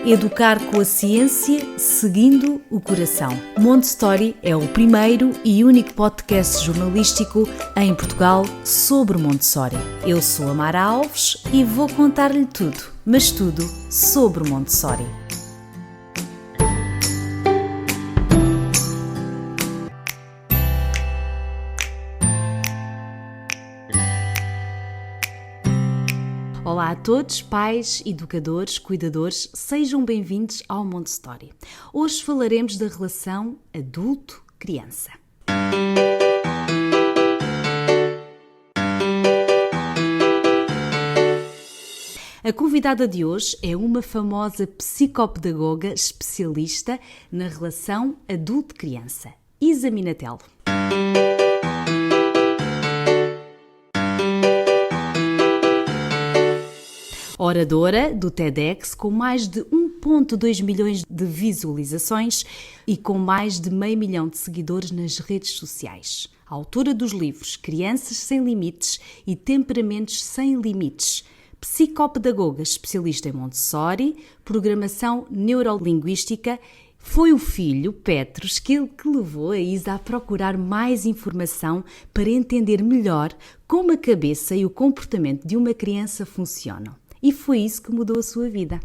Educar com a ciência, seguindo o coração. Montessori é o primeiro e único podcast jornalístico em Portugal sobre Montessori. Eu sou a Mara Alves e vou contar-lhe tudo, mas tudo sobre Montessori. Olá a todos, pais, educadores, cuidadores, sejam bem-vindos ao Montessori. Hoje falaremos da relação adulto-criança. A convidada de hoje é uma famosa psicopedagoga especialista na relação adulto-criança, Isa Minatello. Oradora do TEDx com mais de 1,2 milhões de visualizações e com mais de 500 mil de seguidores nas redes sociais. Autora dos livros Crianças Sem Limites e Temperamentos Sem Limites. Psicopedagoga especialista em Montessori, programação neurolinguística. Foi o filho, Petros, que levou a Isa a procurar mais informação para entender melhor como a cabeça e o comportamento de uma criança funcionam. E foi isso que mudou a sua vida.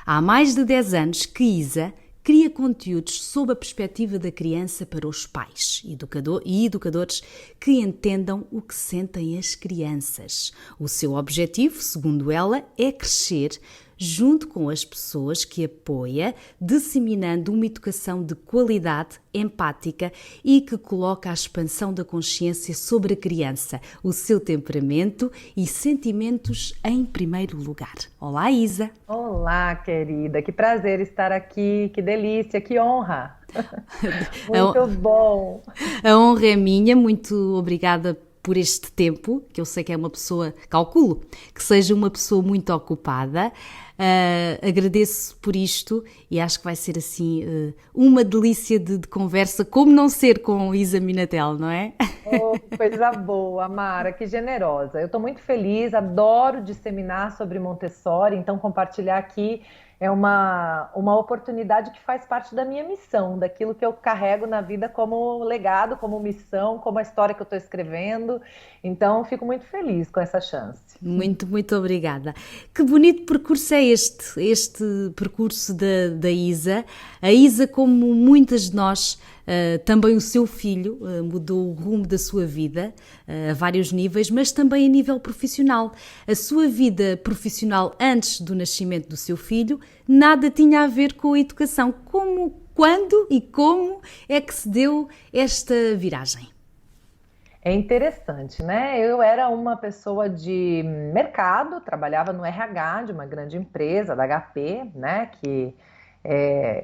Há mais de 10 anos que Isa cria conteúdos sob a perspectiva da criança para os pais e educadores que entendam o que sentem as crianças. O seu objetivo, segundo ela, é crescer junto com as pessoas que apoia, disseminando uma educação de qualidade, empática e que coloca a expansão da consciência sobre a criança, o seu temperamento e sentimentos em primeiro lugar. Olá, Isa! Olá, querida! Que prazer estar aqui, que delícia, que honra! Muito bom! A honra é minha, muito obrigada por este tempo, que eu sei que é uma pessoa, calculo, que seja uma pessoa muito ocupada. Agradeço por isto e acho que vai ser assim uma delícia de conversa, como não ser com Isa Minatello, não é? Oh, coisa boa, Mara, que generosa. Eu estou muito feliz, adoro disseminar sobre Montessori, então compartilhar aqui é uma oportunidade que faz parte da minha missão, daquilo que eu carrego na vida como legado, como missão, como a história que eu estou escrevendo. Então, fico muito feliz com essa chance. Muito, muito obrigada. Que bonito percurso é este percurso da Isa. A Isa, como muitas de nós, também o seu filho mudou o rumo da sua vida a vários níveis, mas também a nível profissional. A sua vida profissional antes do nascimento do seu filho nada tinha a ver com a educação. Quando e como é que se deu esta viragem? É interessante, né? Eu era uma pessoa de mercado, trabalhava no RH de uma grande empresa, da HP, né? Que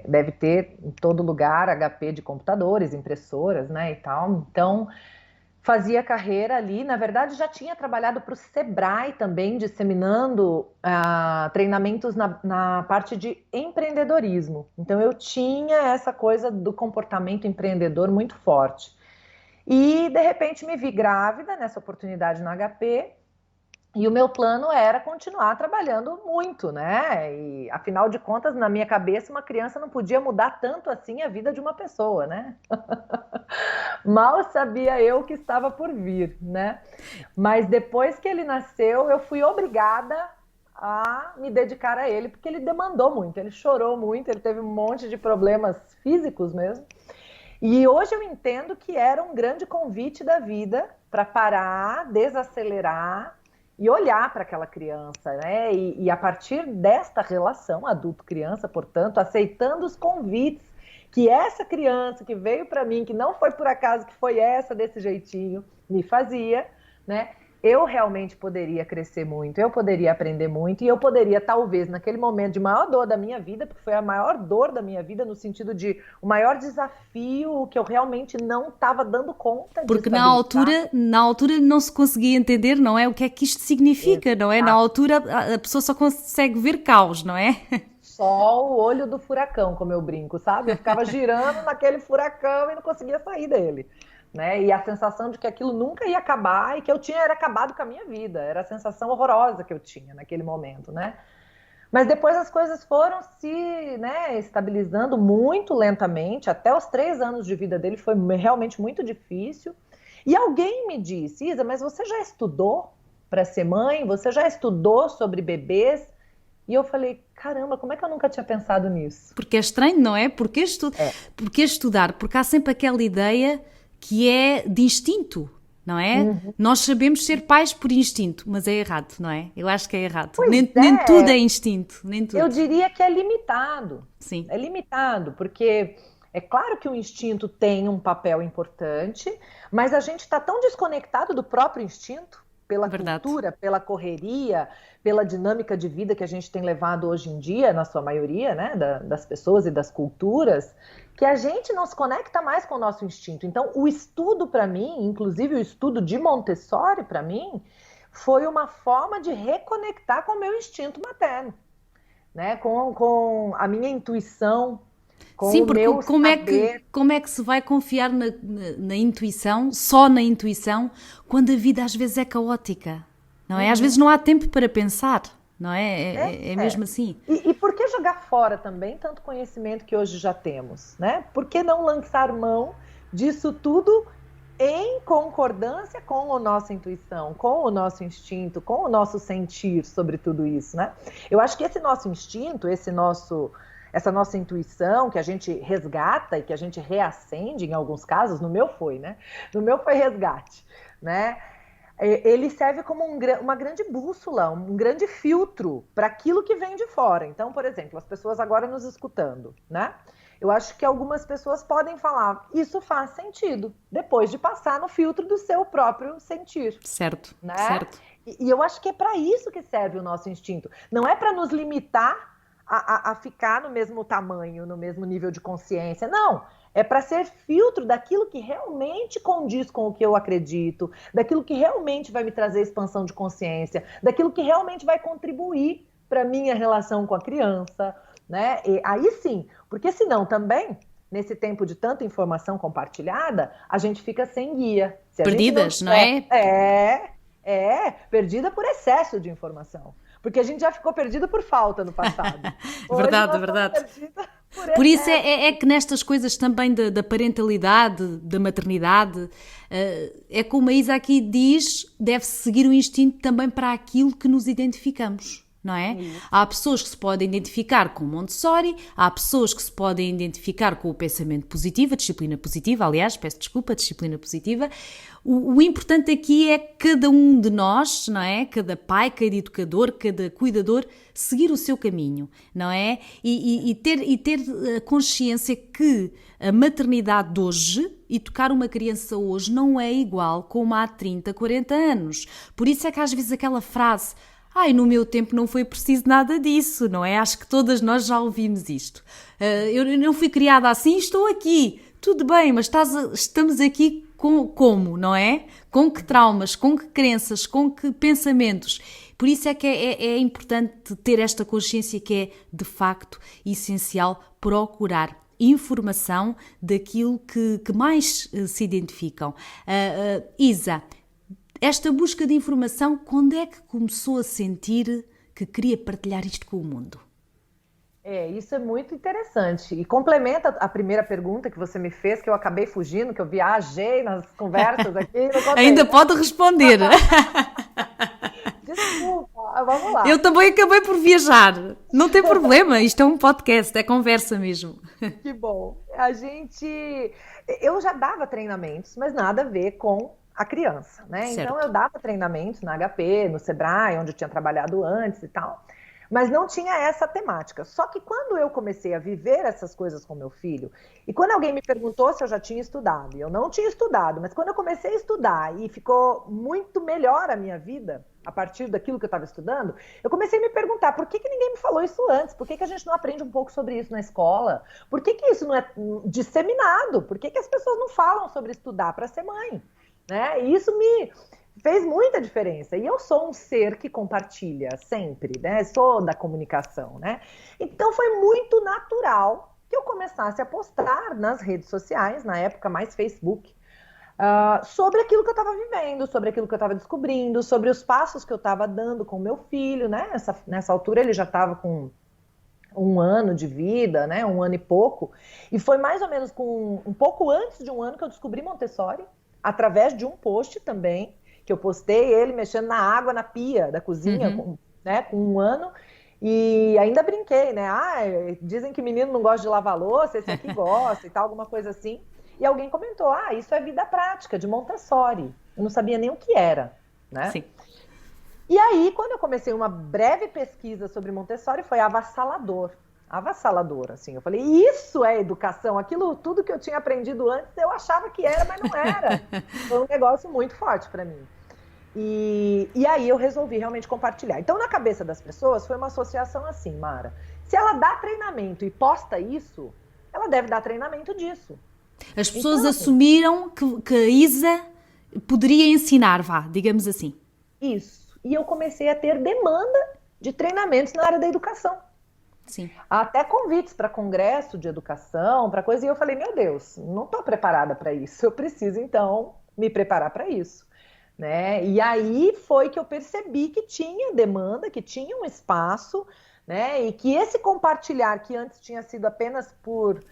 deve ter em todo lugar HP de computadores, impressoras, né? E tal. Então, fazia carreira ali. Na verdade, já tinha trabalhado para o Sebrae também, disseminando treinamentos na parte de empreendedorismo. Então, eu tinha essa coisa do comportamento empreendedor muito forte. E, de repente, me vi grávida nessa oportunidade no HP e o meu plano era continuar trabalhando muito, né? E, afinal de contas, na minha cabeça, uma criança não podia mudar tanto assim a vida de uma pessoa, né? Mal sabia eu o que estava por vir, né? Mas depois que ele nasceu, eu fui obrigada a me dedicar a ele, porque ele demandou muito, ele chorou muito, ele teve um monte de problemas físicos mesmo. E hoje eu entendo que era um grande convite da vida para parar, desacelerar e olhar para aquela criança, né? E a partir desta relação adulto-criança, portanto, aceitando os convites que essa criança que veio para mim, que não foi por acaso que foi essa desse jeitinho, me fazia, né? Eu realmente poderia crescer muito, eu poderia aprender muito e eu poderia, talvez, naquele momento de maior dor da minha vida, porque foi a maior dor da minha vida no sentido de o maior desafio que eu realmente não estava dando conta de porque na altura não se conseguia entender, não é? O que é que isto significa, Exato. Não é? Na altura a pessoa só consegue ver caos, não é? Só o olho do furacão, como eu brinco, sabe? Eu ficava girando naquele furacão e não conseguia sair dele. Né? E a sensação de que aquilo nunca ia acabar e que eu tinha era acabado com a minha vida. Era a sensação horrorosa que eu tinha naquele momento, né? Mas depois as coisas foram se, né, estabilizando muito lentamente. Até os 3 anos de vida dele foi realmente muito difícil. E alguém me disse, Isa, mas você já estudou para ser mãe? Você já estudou sobre bebês? E eu falei, caramba, como é que eu nunca tinha pensado nisso? Porque é estranho, não é? Porque estudar? Porque há sempre aquela ideia que é de instinto, não é? Nós sabemos ser pais por instinto, mas é errado, não é? Eu acho que é errado. Nem tudo é instinto, nem tudo. Eu diria que é limitado. Sim. É limitado, porque é claro que o instinto tem um papel importante, mas a gente está tão desconectado do próprio instinto, pela cultura, pela correria, pela dinâmica de vida que a gente tem levado hoje em dia, na sua maioria, né, das pessoas e das culturas, que a gente não se conecta mais com o nosso instinto. Então, o estudo para mim, inclusive o estudo de Montessori para mim, foi uma forma de reconectar com o meu instinto materno, né, com a minha intuição, com Sim, o porque meu saber. Como é que se vai confiar na intuição, só na intuição, quando a vida às vezes é caótica, não é? Às vezes não há tempo para pensar, não é? É mesmo assim. E por que jogar fora também tanto conhecimento que hoje já temos, né? Por que não lançar mão disso tudo em concordância com a nossa intuição, com o nosso instinto, com o nosso sentir sobre tudo isso, né? Eu acho que esse nosso instinto, essa nossa intuição que a gente resgata e que a gente reacende em alguns casos, no meu foi, né? No meu foi resgate, né? Ele serve como uma grande bússola, um grande filtro para aquilo que vem de fora. Então, por exemplo, as pessoas agora nos escutando, né? Eu acho que algumas pessoas podem falar, isso faz sentido, depois de passar no filtro do seu próprio sentir. Certo, né? certo. E eu acho que é para isso que serve o nosso instinto. Não é para nos limitar a ficar no mesmo tamanho, no mesmo nível de consciência. Não, é para ser filtro daquilo que realmente condiz com o que eu acredito, daquilo que realmente vai me trazer expansão de consciência, daquilo que realmente vai contribuir para a minha relação com a criança, né? E aí sim, porque senão também, nesse tempo de tanta informação compartilhada, a gente fica sem guia. Perdidas, não é? Perdida por excesso de informação. Porque a gente já ficou perdido por falta no passado. Verdade. Por isso é que nestas coisas também da parentalidade, da maternidade, é como a Isa aqui diz, deve-se seguir o instinto também para aquilo que nos identificamos. Não é? Há pessoas que se podem identificar com Montessori, há pessoas que se podem identificar com o pensamento positivo, a disciplina positiva, aliás, peço desculpa, a disciplina positiva. O importante aqui é cada um de nós, não é? Cada pai, cada educador, cada cuidador, seguir o seu caminho, não é? E ter a consciência que a maternidade de hoje e tocar uma criança hoje não é igual como há 30, 40 anos. Por isso é que às vezes aquela frase... no meu tempo não foi preciso nada disso, não é? Acho que todas nós já ouvimos isto. Eu não fui criada assim, estou aqui. Tudo bem, mas estamos aqui como, não é? Com que traumas, com que crenças, com que pensamentos. Por isso é que é importante ter esta consciência que é, de facto, essencial procurar informação daquilo que mais se identificam. Isa, esta busca de informação, quando é que começou a sentir que queria partilhar isto com o mundo? Isso é muito interessante. E complementa a primeira pergunta que você me fez, que eu acabei fugindo, que eu viajei nas conversas aqui. Ainda pode responder. Desculpa, vamos lá. Eu também acabei por viajar. Não tem problema, isto é um podcast, é conversa mesmo. Que bom. Eu já dava treinamentos, mas nada a ver com a criança, né? Certo. Então eu dava treinamentos na HP, no Sebrae, onde eu tinha trabalhado antes e tal, mas não tinha essa temática. Só que quando eu comecei a viver essas coisas com meu filho, e quando alguém me perguntou se eu já tinha estudado, e eu não tinha estudado, mas quando eu comecei a estudar e ficou muito melhor a minha vida, a partir daquilo que eu estava estudando, eu comecei a me perguntar, por que ninguém me falou isso antes? Por que a gente não aprende um pouco sobre isso na escola? Por que isso não é disseminado? Por que as pessoas não falam sobre estudar para ser mãe? Né? E isso me fez muita diferença. E eu sou um ser que compartilha sempre, né? Sou da comunicação, né? Então foi muito natural que eu começasse a postar nas redes sociais, na época mais Facebook, sobre aquilo que eu estava vivendo, sobre aquilo que eu estava descobrindo, sobre os passos que eu estava dando com o meu filho, né? Nessa altura ele já estava com 1 ano de vida, né? 1 ano e pouco. E foi mais ou menos com um pouco antes de 1 ano que eu descobri Montessori, através de um post também, que eu postei ele mexendo na água na pia da cozinha, né? Com 1 ano. E ainda brinquei, né? Dizem que menino não gosta de lavar louça, esse aqui gosta e tal, alguma coisa assim. E alguém comentou, isso é vida prática de Montessori. Eu não sabia nem o que era, né? Sim. E aí, quando eu comecei uma breve pesquisa sobre Montessori, foi avassalador. Avassalador, assim. Eu falei, isso é educação. Aquilo, tudo que eu tinha aprendido antes, eu achava que era, mas não era. Foi um negócio muito forte para mim. E aí eu resolvi realmente compartilhar. Então, na cabeça das pessoas, foi uma associação assim, Mara. Se ela dá treinamento e posta isso, ela deve dar treinamento disso. As pessoas assumiram que a Isa poderia ensinar, digamos assim. Isso. E eu comecei a ter demanda de treinamentos na área da educação. Sim. Até convites para congresso de educação, para coisa. E eu falei, meu Deus, não estou preparada para isso. Eu preciso, então, me preparar para isso. Né? E aí foi que eu percebi que tinha demanda, que tinha um espaço, né? E que esse compartilhar, que antes tinha sido apenas por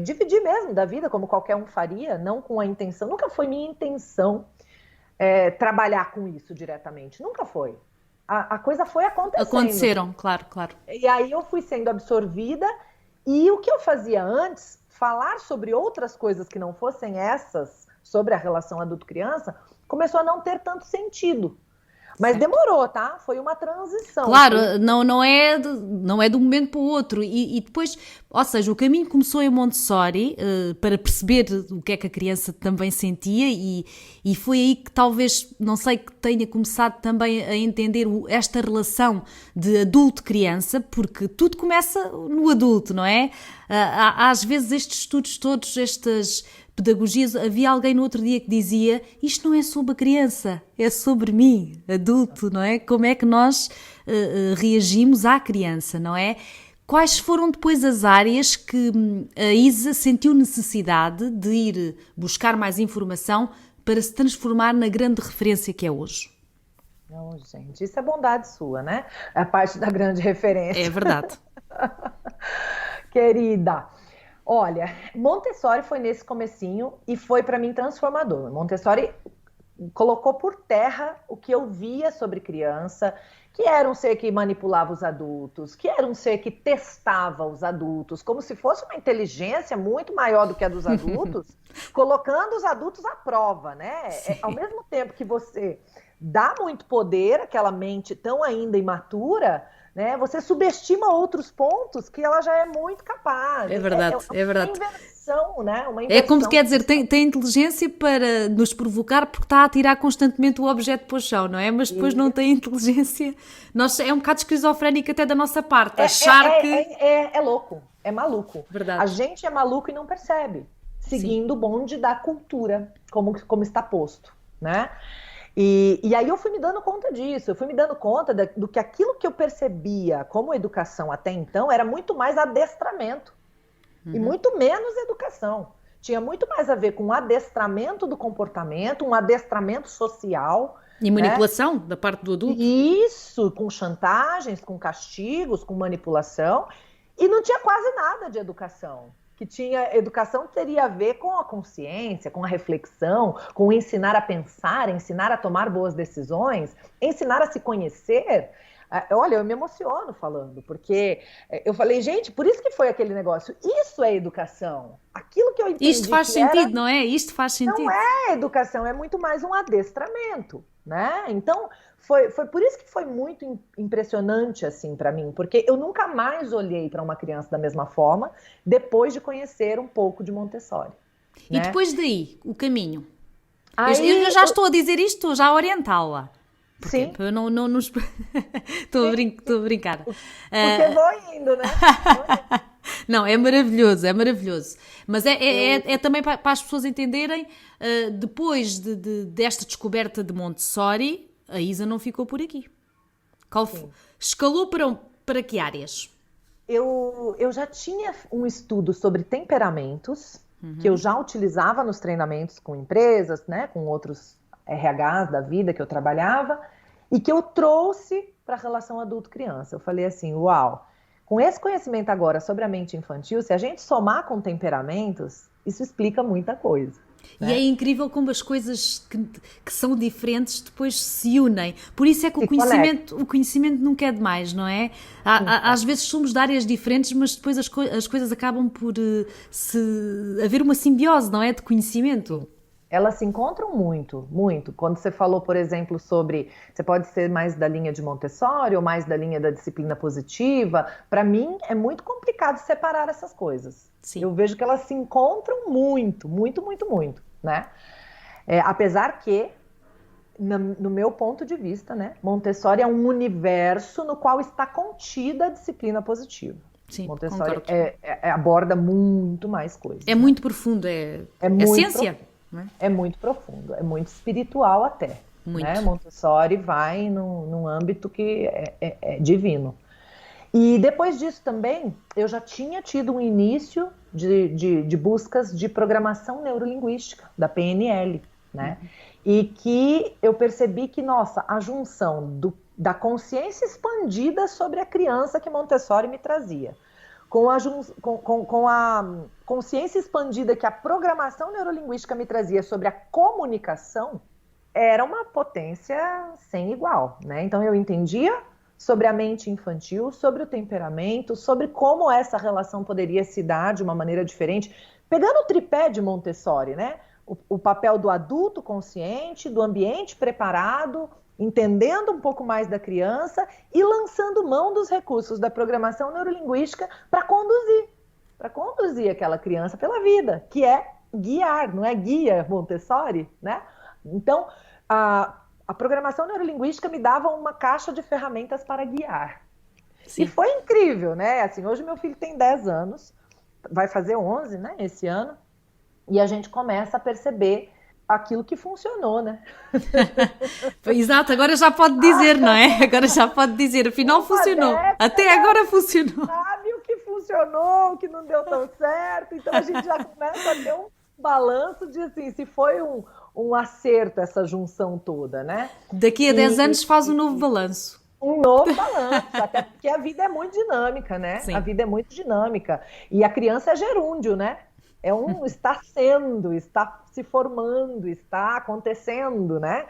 dividir mesmo da vida, como qualquer um faria, não com a intenção, nunca foi minha intenção trabalhar com isso diretamente, nunca foi. A coisa foi acontecendo. Aconteceram, claro. E aí eu fui sendo absorvida, e o que eu fazia antes, falar sobre outras coisas que não fossem essas, sobre a relação adulto-criança, começou a não ter tanto sentido. Mas demorou, tá? Foi uma transição. Claro, não é de um momento para o outro. E depois, ou seja, o caminho começou em Montessori para perceber o que é que a criança também sentia e foi aí que talvez, não sei, que tenha começado também a entender esta relação de adulto-criança, porque tudo começa no adulto, não é? Às vezes estes estudos todos, estas pedagogias, havia alguém no outro dia que dizia, isto não é sobre a criança, é sobre mim, adulto, não é? Como é que nós reagimos à criança, não é? Quais foram depois as áreas que a Isa sentiu necessidade de ir buscar mais informação para se transformar na grande referência que é hoje? Não, gente, isso é bondade sua, né? É a parte da grande referência. É verdade. Querida, olha, Montessori foi nesse comecinho e foi para mim transformador. Montessori colocou por terra o que eu via sobre criança, que era um ser que manipulava os adultos, que era um ser que testava os adultos, como se fosse uma inteligência muito maior do que a dos adultos, colocando os adultos à prova, né? Ao mesmo tempo que você dá muito poder àquela mente tão ainda imatura, né? Você subestima outros pontos que ela já é muito capaz. É verdade, é verdade. Uma inversão, né? Uma É como quer dizer, tem inteligência para nos provocar porque está a tirar constantemente o objeto para o chão, não é? Mas depois não tem inteligência. É um bocado esquizofrénico até da nossa parte, achar que... É louco, é maluco. Verdade. A gente é maluco e não percebe, seguindo o bonde da cultura, como está posto, né? E aí eu fui me dando conta disso, eu fui me dando conta do que aquilo que eu percebia como educação até então era muito mais adestramento e muito menos educação. Tinha muito mais a ver com o adestramento do comportamento, um adestramento social. E manipulação, né? Da parte do adulto. Isso, com chantagens, com castigos, com manipulação. E não tinha quase nada de educação. Que tinha educação que teria a ver com a consciência, com a reflexão, com ensinar a pensar, ensinar a tomar boas decisões, ensinar a se conhecer. Olha, eu me emociono falando, porque eu falei, gente, por isso que foi aquele negócio. Isso é educação. Aquilo que eu entendi. Isto faz sentido, não é? Isto faz sentido. Não é educação, é muito mais um adestramento, né? Então, foi por isso que foi muito impressionante, assim, para mim, porque eu nunca mais olhei para uma criança da mesma forma depois de conhecer um pouco de Montessori. E né? depois daí, o caminho? Eu já estou a dizer isto, estou já a orientá-la. Sim. Eu não estou a brincar. Porque vou indo, né? Não, é maravilhoso, é maravilhoso. Mas é também para as pessoas entenderem, depois desta descoberta de Montessori, a Isa não ficou por aqui. Escalou para que áreas? Eu já tinha um estudo sobre temperamentos, que eu já utilizava nos treinamentos com empresas, né, com outros RHs da vida que eu trabalhava, e que eu trouxe para a relação adulto-criança. Eu falei assim, uau, com esse conhecimento agora sobre a mente infantil, se a gente somar com temperamentos, isso explica muita coisa. E é incrível como as coisas que são diferentes depois se unem. Por isso é que o conhecimento nunca é demais, não é? Às vezes somos de áreas diferentes, mas depois as coisas acabam por haver uma simbiose, não é? De conhecimento. Elas se encontram muito, muito. Quando você falou, por exemplo, sobre... Você pode ser mais da linha de Montessori ou mais da linha da disciplina positiva. Para mim, é muito complicado separar essas coisas. Sim. Eu vejo que elas se encontram muito, muito, muito, muito, né? Apesar que, no meu ponto de vista, né, Montessori é um universo no qual está contida a disciplina positiva. Sim, Montessori aborda muito mais coisas. É, né? Muito profundo, é ciência. É muito profundo, é muito espiritual até. Muito. Né? Montessori vai num âmbito que é divino. E depois disso também, eu já tinha tido um início de buscas de programação neurolinguística, da PNL, né? E que eu percebi que, nossa, a junção da consciência expandida sobre a criança que Montessori me trazia, com a consciência expandida que a programação neurolinguística me trazia sobre a comunicação, era uma potência sem igual, né? Então eu entendia sobre a mente infantil, sobre o temperamento, sobre como essa relação poderia se dar de uma maneira diferente, pegando o tripé de Montessori, né? O papel do adulto consciente, do ambiente preparado, entendendo um pouco mais da criança e lançando mão dos recursos da programação neurolinguística para conduzir aquela criança pela vida, que é guiar, não é guia Montessori, né? Então, a programação neurolinguística me dava uma caixa de ferramentas para guiar. Sim. E foi incrível, né? Assim, hoje meu filho tem 10 anos, vai fazer 11, né, esse ano, e a gente começa a perceber aquilo que funcionou, né? Exato, agora já pode dizer, não é? Agora já pode dizer, afinal funcionou. Até agora funcionou. Sabe o que funcionou, o que não deu tão certo, então a gente já começa a ter um balanço de, assim, se foi um acerto essa junção toda, né? Daqui a 10 anos faz um novo balanço. Um novo balanço, até porque a vida é muito dinâmica, né? Sim. A vida é muito dinâmica. E a criança é gerúndio, né? Está sendo, está se formando, está acontecendo, né?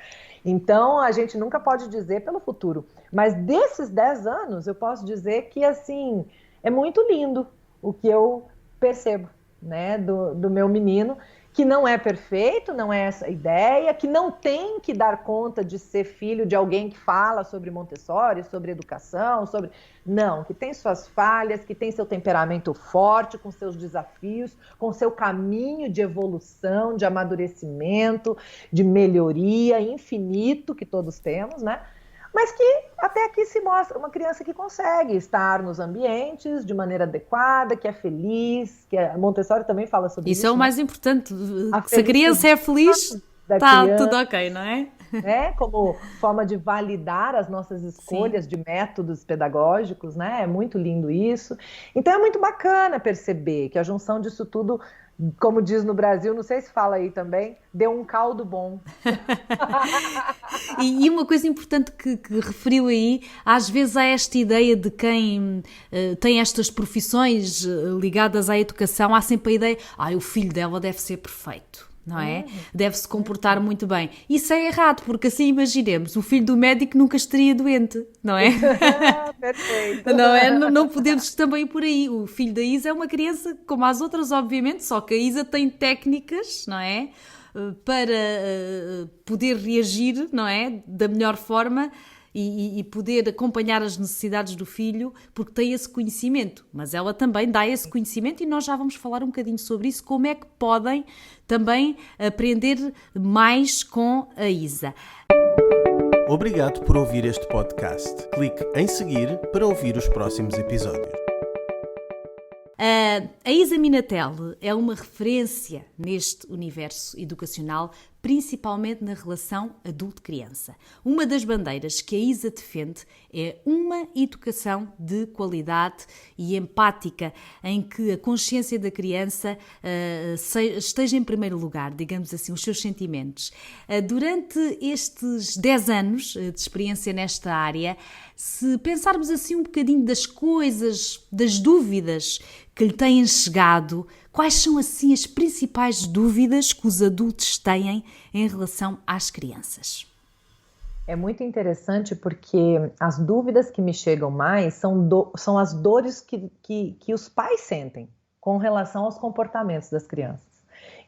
Então, a gente nunca pode dizer pelo futuro. Mas desses 10 anos, eu posso dizer que, assim, é muito lindo o que eu percebo, né? Do meu menino, que não é perfeito, não é essa ideia, que não tem que dar conta de ser filho de alguém que fala sobre Montessori, sobre educação, sobre... Não, que tem suas falhas, que tem seu temperamento forte, com seus desafios, com seu caminho de evolução, de amadurecimento, de melhoria infinito que todos temos, né? Mas que até aqui se mostra uma criança que consegue estar nos ambientes de maneira adequada, que é feliz, que a Montessori também fala sobre isso. Isso é o mais importante. Se a criança é feliz, está tudo ok, não é? Né? Como forma de validar as nossas escolhas de métodos pedagógicos, né? É muito lindo isso. Então é muito bacana perceber que a junção disso tudo, como diz no Brasil, não sei se fala aí também, deu um caldo bom. E uma coisa importante que referiu aí, às vezes há esta ideia de quem tem estas profissões ligadas à educação, há sempre a ideia, o filho dela deve ser perfeito. Não é? Deve se comportar muito bem. Isso é errado, porque assim imaginemos, o filho do médico nunca estaria doente, não é? Perfeito. Não é? Não podemos também ir por aí. O filho da Isa é uma criança como as outras, obviamente, só que a Isa tem técnicas, não é? Para poder reagir, não é? Da melhor forma e poder acompanhar as necessidades do filho, porque tem esse conhecimento, mas ela também dá esse conhecimento e nós já vamos falar um bocadinho sobre isso, como é que podem também aprender mais com a Isa. Obrigado por ouvir este podcast. Clique em seguir para ouvir os próximos episódios. A Isa Minatel é uma referência neste universo educacional principalmente na relação adulto-criança. Uma das bandeiras que a Isa defende é uma educação de qualidade e empática, em que a consciência da criança esteja em primeiro lugar, digamos assim, os seus sentimentos. Durante estes 10 anos de experiência nesta área, se pensarmos assim um bocadinho das coisas, das dúvidas que lhe têm chegado, quais são assim as principais dúvidas que os adultos têm em relação às crianças? É muito interessante porque as dúvidas que me chegam mais são as dores que os pais sentem com relação aos comportamentos das crianças.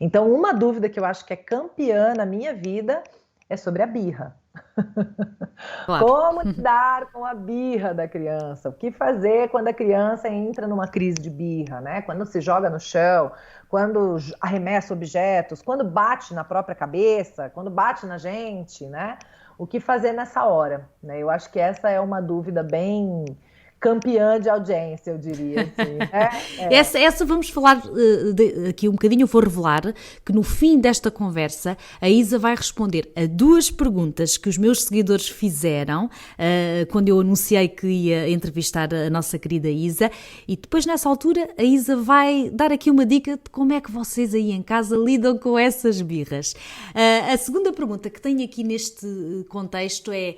Então, uma dúvida que eu acho que é campeã na minha vida é sobre a birra. Claro. Como lidar com a birra da criança? O que fazer quando a criança entra numa crise de birra, né? Quando se joga no chão, quando arremessa objetos, quando bate na própria cabeça, quando bate na gente, né? O que fazer nessa hora, né? Eu acho que essa é uma dúvida bem campeã de audiência, eu diria. Assim. Essa vamos falar aqui um bocadinho. Eu vou revelar que no fim desta conversa a Isa vai responder a 2 perguntas que os meus seguidores fizeram quando eu anunciei que ia entrevistar a nossa querida Isa, e depois nessa altura a Isa vai dar aqui uma dica de como é que vocês aí em casa lidam com essas birras. A segunda pergunta que tenho aqui neste contexto é: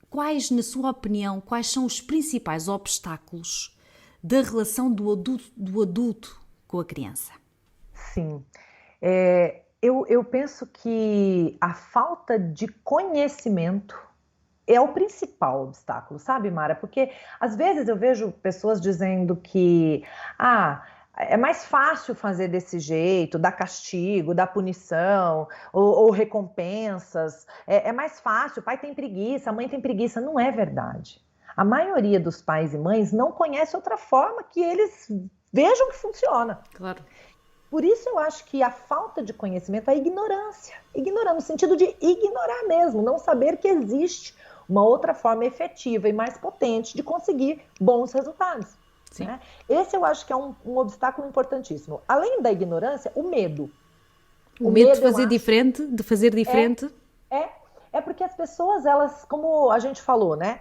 quais, na sua opinião, quais são os principais obstáculos da relação do adulto com a criança? Sim, eu penso que a falta de conhecimento é o principal obstáculo, sabe, Mara? Porque às vezes eu vejo pessoas dizendo que é mais fácil fazer desse jeito, dar castigo, dar punição, ou recompensas. É mais fácil, o pai tem preguiça, a mãe tem preguiça. Não é verdade. A maioria dos pais e mães não conhece outra forma que eles vejam que funciona. Claro. Por isso eu acho que a falta de conhecimento é a ignorância. Ignorar no sentido de ignorar mesmo, não saber que existe uma outra forma efetiva e mais potente de conseguir bons resultados. Né? Esse eu acho que é um obstáculo importantíssimo. Além da ignorância, o medo. O medo de fazer diferente, de fazer diferente. É porque as pessoas, elas, como a gente falou, né?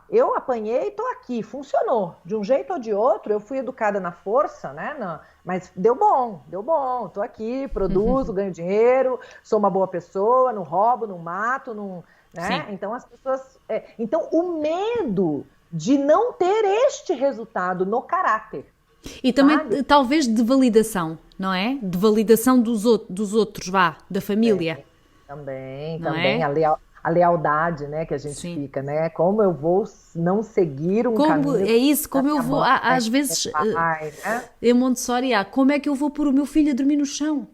Eu apanhei e tô aqui, funcionou. De um jeito ou de outro, eu fui educada na força, né? Mas deu bom, tô aqui, produzo, ganho dinheiro, sou uma boa pessoa, não roubo, não mato, não, né? Então as pessoas... Então o medo de não ter este resultado no caráter. E também, talvez, de validação, não é? De validação dos outros, da família. Também. A lealdade, né, que a gente fica, né? Como eu vou não seguir um caminho... É isso, como eu vou... Às vezes, né? Em Montessori, como é que eu vou pôr o meu filho a dormir no chão?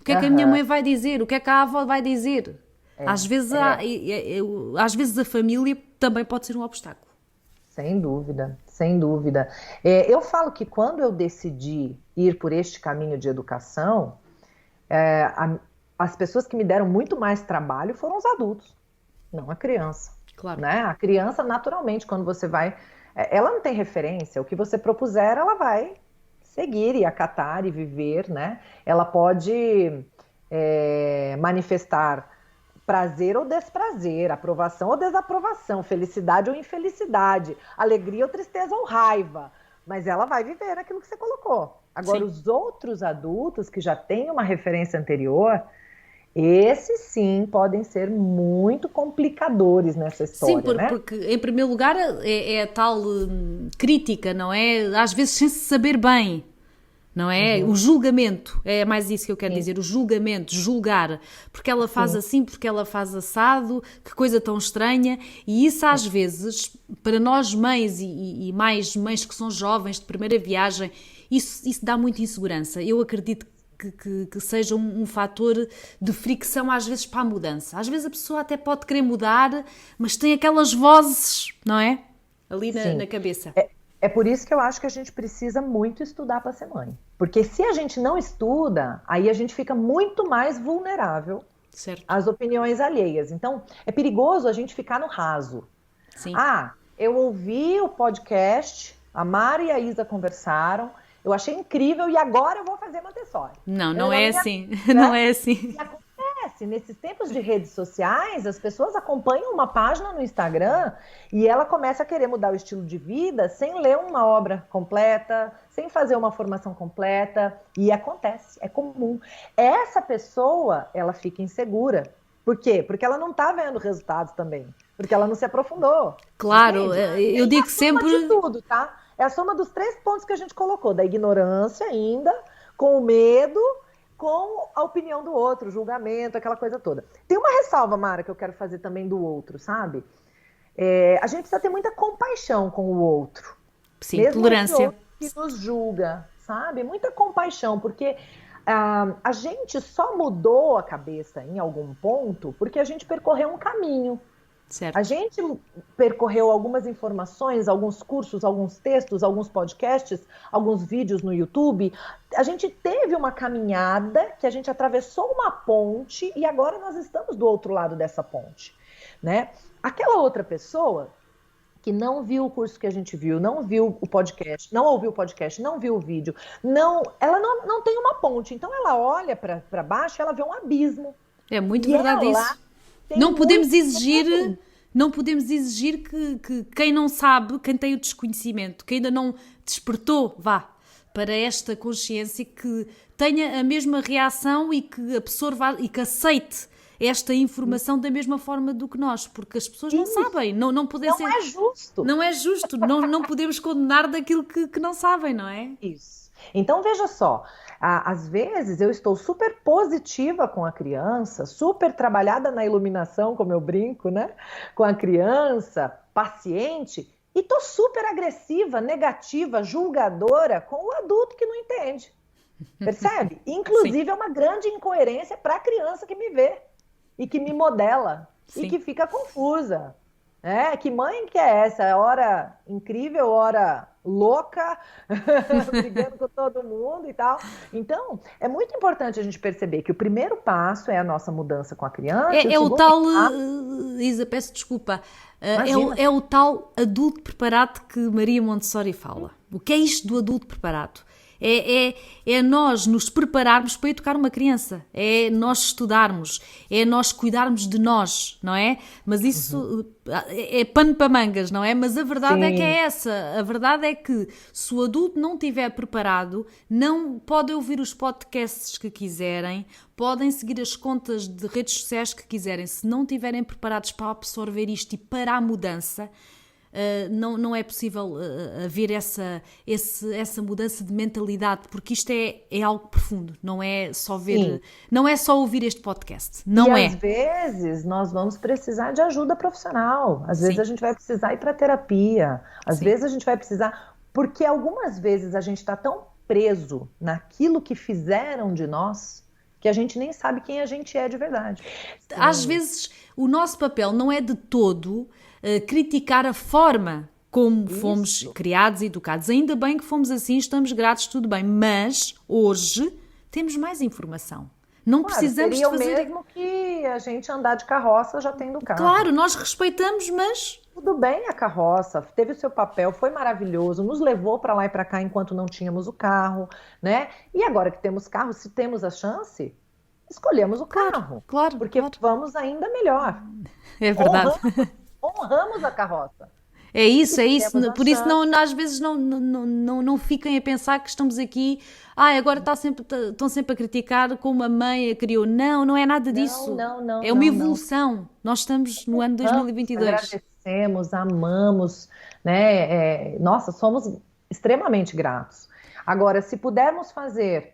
O que é que a minha mãe vai dizer? O que é que a avó vai dizer? Às vezes a família também pode ser um obstáculo. Sem dúvida, sem dúvida. Eu falo que quando eu decidi ir por este caminho de educação, as pessoas que me deram muito mais trabalho foram os adultos, não a criança. Claro. Né? A criança, naturalmente, quando você vai... Ela não tem referência, o que você propuser, ela vai seguir e acatar e viver, né? Ela pode manifestar prazer ou desprazer, aprovação ou desaprovação, felicidade ou infelicidade, alegria ou tristeza ou raiva, mas ela vai viver aquilo que você colocou. Agora, os outros adultos que já têm uma referência anterior, esses sim podem ser muito complicadores nessa história, né? Porque em primeiro lugar é a tal crítica, não é? Às vezes sem se saber bem. Não é? O julgamento, é mais isso que eu quero dizer, o julgamento, julgar, porque ela faz assim, porque ela faz assado, que coisa tão estranha, e isso às vezes, para nós mães e mais mães que são jovens, de primeira viagem, isso dá muita insegurança. Eu acredito que seja um fator de fricção às vezes para a mudança. Às vezes a pessoa até pode querer mudar, mas tem aquelas vozes, não é? Ali na cabeça. É por isso que eu acho que a gente precisa muito estudar para ser mãe. Porque se a gente não estuda, aí a gente fica muito mais vulnerável às opiniões alheias. Então, é perigoso a gente ficar no raso. Sim. Eu ouvi o podcast, a Mara e a Isa conversaram, eu achei incrível e agora eu vou fazer Montessori. Não é assim. Não é assim. acontece? Nesses tempos de redes sociais, as pessoas acompanham uma página no Instagram e ela começa a querer mudar o estilo de vida sem ler uma obra completa, sem fazer uma formação completa. E acontece, é comum. Essa pessoa, ela fica insegura. Por quê? Porque ela não está vendo resultados também. Porque ela não se aprofundou. Claro, Entende? eu digo sempre... É a soma de tudo, tá? É a soma dos 3 pontos que a gente colocou. Da ignorância ainda, com o medo, com a opinião do outro, julgamento, aquela coisa toda. Tem uma ressalva, Mara, que eu quero fazer também do outro, sabe? A gente precisa ter muita compaixão com o outro. Sim, mesmo tolerância. Outro que nos julga, sabe? Muita compaixão, porque a gente só mudou a cabeça em algum ponto porque a gente percorreu um caminho. Certo. A gente percorreu algumas informações, alguns cursos, alguns textos, alguns podcasts, alguns vídeos no YouTube. A gente teve uma caminhada que a gente atravessou uma ponte e agora nós estamos do outro lado dessa ponte, né? Aquela outra pessoa que não viu o curso que a gente viu, não viu o podcast, não ouviu o podcast, não viu o vídeo, ela não tem uma ponte. Então ela olha para baixo e ela vê um abismo. É muito verdade isso. Não podemos exigir que quem não sabe, quem tem o desconhecimento, que ainda não despertou, para esta consciência, que tenha a mesma reação e que absorva e que aceite esta informação da mesma forma do que nós, porque as pessoas não sabem, não podem ser... é justo. Não é justo, não podemos condenar daquilo que não sabem, não é? Isso. Então, veja só, às vezes eu estou super positiva com a criança, super trabalhada na iluminação, como eu brinco, né? Com a criança, paciente, e estou super agressiva, negativa, julgadora com o adulto que não entende. Percebe? Inclusive, é uma grande incoerência para a criança que me vê e que me modela. Sim. E que fica confusa. Que mãe que é essa? Hora incrível, hora louca, brigando com todo mundo e tal. Então, é muito importante a gente perceber que o primeiro passo é a nossa mudança com a criança. É o tal, Isa, peço desculpa, é o tal adulto preparado que Maria Montessori fala. O que é isto do adulto preparado? É nós nos prepararmos para educar uma criança, é nós estudarmos, é nós cuidarmos de nós, não é? Mas isso é pano para mangas, não é? Mas a verdade é que é essa, a verdade é que se o adulto não estiver preparado, não podem ouvir os podcasts que quiserem, podem seguir as contas de redes sociais que quiserem, se não estiverem preparados para absorver isto e para a mudança, não é possível haver essa mudança de mentalidade, porque isto é algo profundo, não é só ver, não é só ouvir este podcast, não é. Às vezes nós vamos precisar de ajuda profissional, às vezes a gente vai precisar ir para terapia, às vezes a gente vai precisar, porque algumas vezes a gente está tão preso naquilo que fizeram de nós, que a gente nem sabe quem a gente é de verdade. Às vezes o nosso papel não é de todo criticar a forma como fomos criados e educados. Ainda bem que fomos assim, estamos gratos, tudo bem. Mas hoje temos mais informação. Não precisamos de fazer... Seria o mesmo que a gente andar de carroça já tendo carro. Claro, nós respeitamos, mas... Tudo bem a carroça, teve o seu papel, foi maravilhoso, nos levou para lá e para cá enquanto não tínhamos o carro, né? E agora que temos carro, se temos a chance, escolhemos o carro. Claro. Porque vamos ainda melhor. É verdade. Honramos a carroça. É isso. Por isso às vezes não fiquem a pensar que estamos aqui, agora estão sempre a criticar como a mãe a criou. Não é nada disso. Não. É uma evolução. Nós estamos no ano 2022. Agradecemos, amamos, né? Nossa, somos extremamente gratos. Agora, se pudermos fazer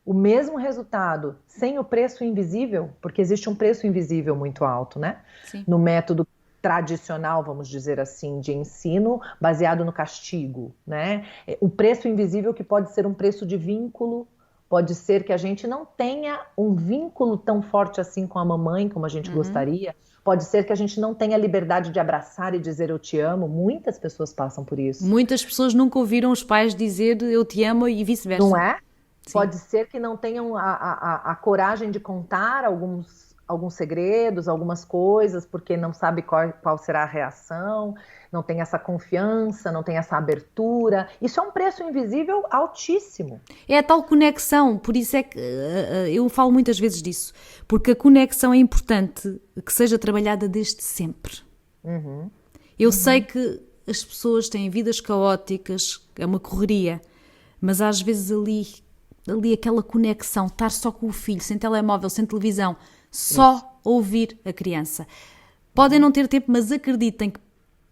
o mesmo resultado sem o preço invisível, porque existe um preço invisível muito alto, né? Sim. No método tradicional, vamos dizer assim, de ensino baseado no castigo, né? O preço invisível que pode ser um preço de vínculo, pode ser que a gente não tenha um vínculo tão forte assim com a mamãe como a gente gostaria, pode ser que a gente não tenha liberdade de abraçar e dizer eu te amo, muitas pessoas passam por isso. Muitas pessoas nunca ouviram os pais dizer eu te amo e vice-versa. Não é? Sim. Pode ser que não tenham a coragem de contar alguns alguns segredos, algumas coisas, porque não sabe qual será a reação, não tem essa confiança, não tem essa abertura. Isso é um preço invisível altíssimo. É a tal conexão, por isso é que eu falo muitas vezes disso, porque a conexão é importante que seja trabalhada desde sempre. Eu sei que as pessoas têm vidas caóticas, é uma correria, mas às vezes ali aquela conexão, estar só com o filho, sem telemóvel, sem televisão, só ouvir a criança. Podem não ter tempo, mas acreditem que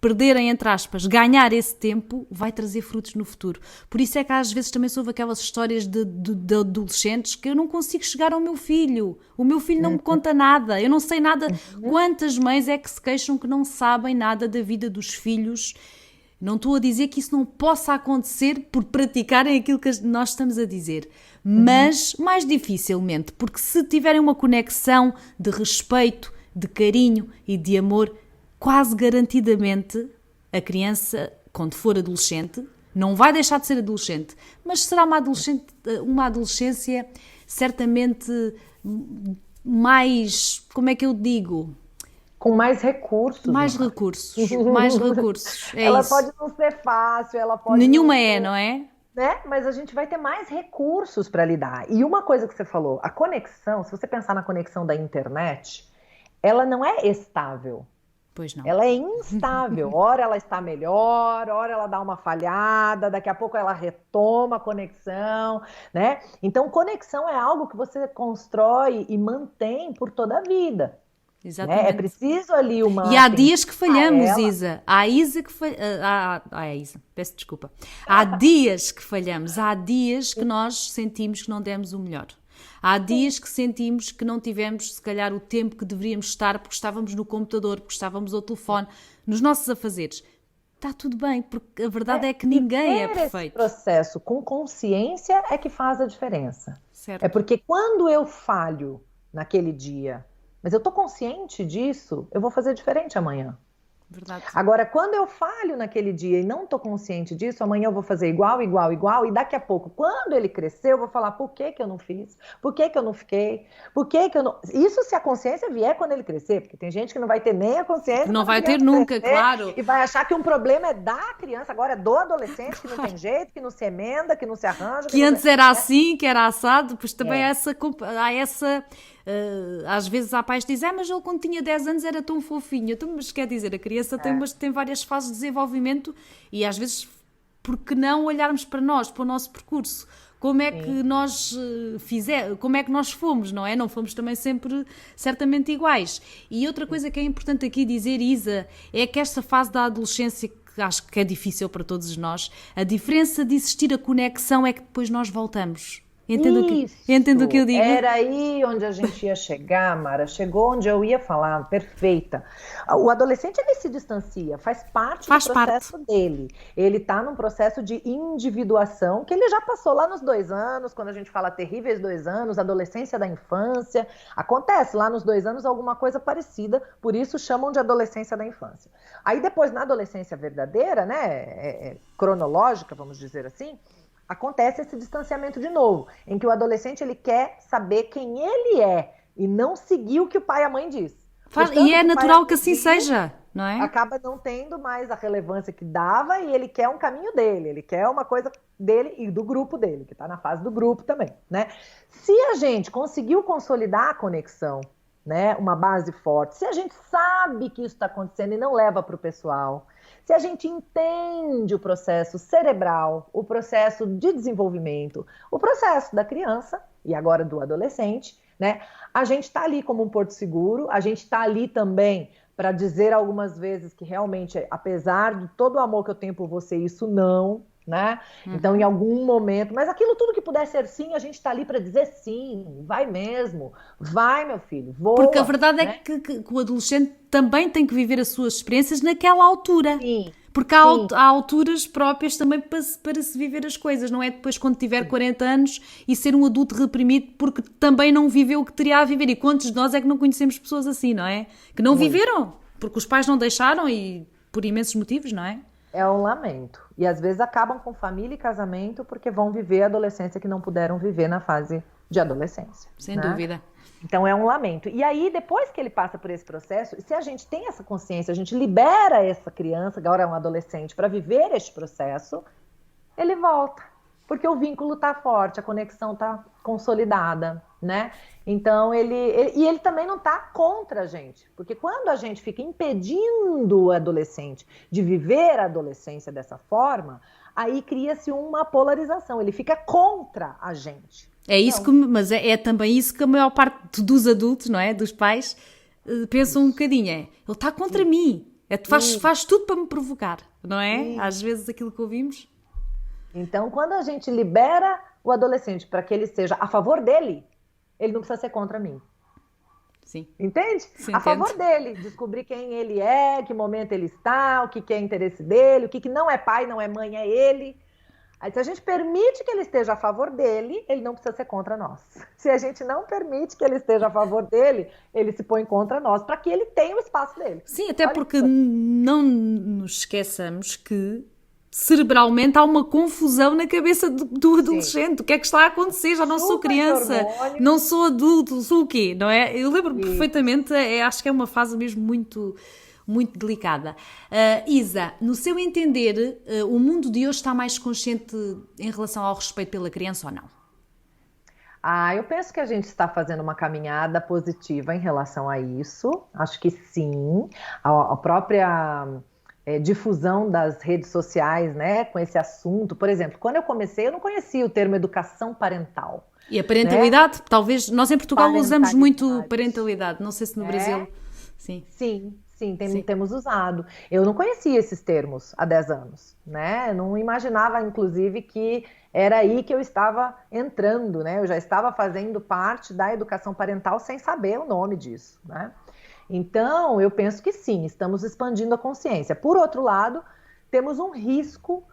perderem, entre aspas, ganhar esse tempo, vai trazer frutos no futuro. Por isso é que às vezes também soube aquelas histórias de adolescentes que eu não consigo chegar ao meu filho. O meu filho não me conta nada. Eu não sei nada. Quantas mães é que se queixam que não sabem nada da vida dos filhos? Não estou a dizer que isso não possa acontecer por praticarem aquilo que nós estamos a dizer. Mas mais dificilmente, porque se tiverem uma conexão de respeito, de carinho e de amor, quase garantidamente a criança, quando for adolescente, não vai deixar de ser adolescente, mas será uma adolescência certamente mais, como é que eu digo? Com mais recursos. Mais recursos. É ela isso. pode não ser fácil, ela pode... Nenhuma é, não é? Né? Mas a gente vai ter mais recursos para lidar. E uma coisa que você falou, a conexão, se você pensar na conexão da internet, ela não é estável. Pois não. Ela é instável. Ora ela está melhor, ora ela dá uma falhada, daqui a pouco ela retoma a conexão, né? Então, conexão é algo que você constrói e mantém por toda a vida. Exatamente. Né? É preciso ali uma... E há dias que falhamos, Isa. Há Isa que Isa, peço desculpa. Há dias que falhamos, há dias que nós sentimos que não demos o melhor. Há dias que sentimos que não tivemos, se calhar, o tempo que deveríamos estar porque estávamos no computador, porque estávamos ao telefone, nos nossos afazeres. Está tudo bem, porque a verdade é que ninguém é perfeito. Esse processo com consciência é que faz a diferença. Certo. É porque quando eu falho naquele dia, mas eu estou consciente disso, eu vou fazer diferente amanhã. Verdade. Agora, quando eu falho naquele dia e não estou consciente disso, amanhã eu vou fazer igual, e daqui a pouco, quando ele crescer, eu vou falar por que que eu não fiz, por que que eu não fiquei, por que que eu não... Isso se a consciência vier quando ele crescer, porque tem gente que não vai ter nem a consciência. Não vai ter nunca, claro. E vai achar que um problema é da criança, agora é do adolescente, que não tem jeito, que não se emenda, que não se arranja. Que antes era assim, que era assado, pois também há essa... às vezes há pais que dizem, mas ele quando tinha 10 anos era tão fofinho. Então, mas quer dizer, a criança tem várias fases de desenvolvimento e às vezes, por que não olharmos para nós, para o nosso percurso? Como é que nós como é que nós fomos, não é? Não fomos também sempre certamente iguais. E outra coisa que é importante aqui dizer, Isa, é que esta fase da adolescência, que acho que é difícil para todos nós, a diferença de existir a conexão é que depois nós voltamos. Entendo o que eu digo? Era aí onde a gente ia chegar, Mara. Chegou onde eu ia falar, perfeita. O adolescente, ele se distancia, faz parte do processo dele. Ele está num processo de individuação que ele já passou lá nos 2 anos, quando a gente fala terríveis 2 anos, adolescência da infância. Acontece lá nos 2 anos alguma coisa parecida, por isso chamam de adolescência da infância. Aí depois, na adolescência verdadeira, né, cronológica, vamos dizer assim, acontece esse distanciamento de novo, em que o adolescente ele quer saber quem ele é e não seguir o que o pai e a mãe diz. E é natural que assim seja, não é? Acaba não tendo mais a relevância que dava e ele quer um caminho dele, ele quer uma coisa dele e do grupo dele, que está na fase do grupo também, né? Se a gente conseguiu consolidar a conexão, né, uma base forte, se a gente sabe que isso está acontecendo e não leva para o pessoal, se a gente entende o processo cerebral, o processo de desenvolvimento, o processo da criança e agora do adolescente, né? A gente está ali como um porto seguro, a gente está ali também para dizer algumas vezes que realmente, apesar de todo o amor que eu tenho por você, isso não, né? Então, em algum momento, mas aquilo tudo que puder ser sim, a gente está ali para dizer sim, vai mesmo, vai meu filho, voa. Porque a verdade né? é que o adolescente também tem que viver as suas experiências naquela altura. Sim. Porque há alturas próprias também para se viver as coisas, não é depois quando tiver 40 anos e ser um adulto reprimido porque também não viveu o que teria a viver. E quantos de nós é que não conhecemos pessoas assim, não é? Que não viveram, porque os pais não deixaram e por imensos motivos, não é? É um lamento. E às vezes acabam com família e casamento porque vão viver a adolescência que não puderam viver na fase de adolescência. Sem né? dúvida. Então é um lamento. E aí, depois que ele passa por esse processo, se a gente tem essa consciência, a gente libera essa criança, agora é um adolescente, para viver este processo, ele volta. Porque o vínculo está forte, a conexão está consolidada, né? Então ele também não está contra a gente. Porque quando a gente fica impedindo o adolescente de viver a adolescência dessa forma, aí cria-se uma polarização, ele fica contra a gente. É isso mas é também isso que a maior parte dos adultos, não é? Dos pais, pensam um bocadinho. Ele está contra mim. Faz tudo para me provocar, não é? Às vezes aquilo que ouvimos. Então, quando a gente libera o adolescente para que ele seja a favor dele, ele não precisa ser contra mim. Sim. Entende? Sim, a favor dele. Descobrir quem ele é, que momento ele está, o que é interesse dele, o que não é pai, não é mãe, é ele. Aí, se a gente permite que ele esteja a favor dele, ele não precisa ser contra nós. Se a gente não permite que ele esteja a favor dele, ele se põe contra nós, para que ele tenha o espaço dele. Sim, até porque não nos esqueçamos que cerebralmente há uma confusão na cabeça do adolescente. O que é que está a acontecer? Já não sou criança, não sou adulto, sou o quê? Não é? Eu lembro-me perfeitamente, acho que é uma fase mesmo muito delicada. Isa, no seu entender, o mundo de hoje está mais consciente em relação ao respeito pela criança ou não? Eu penso que a gente está fazendo uma caminhada positiva em relação a isso. Acho que sim. A própria difusão das redes sociais, né, com esse assunto. Por exemplo, quando eu comecei, eu não conhecia o termo educação parental. E a parentalidade, né? Talvez, nós em Portugal usamos muito parentalidade. Não sei se no Brasil... Sim, temos usado. Eu não conhecia esses termos há 10 anos, né? Eu não imaginava, inclusive, que era aí que eu estava entrando, né? Eu já estava fazendo parte da educação parental sem saber o nome disso, né? Então, eu penso que sim, estamos expandindo a consciência. Por outro lado, temos um risco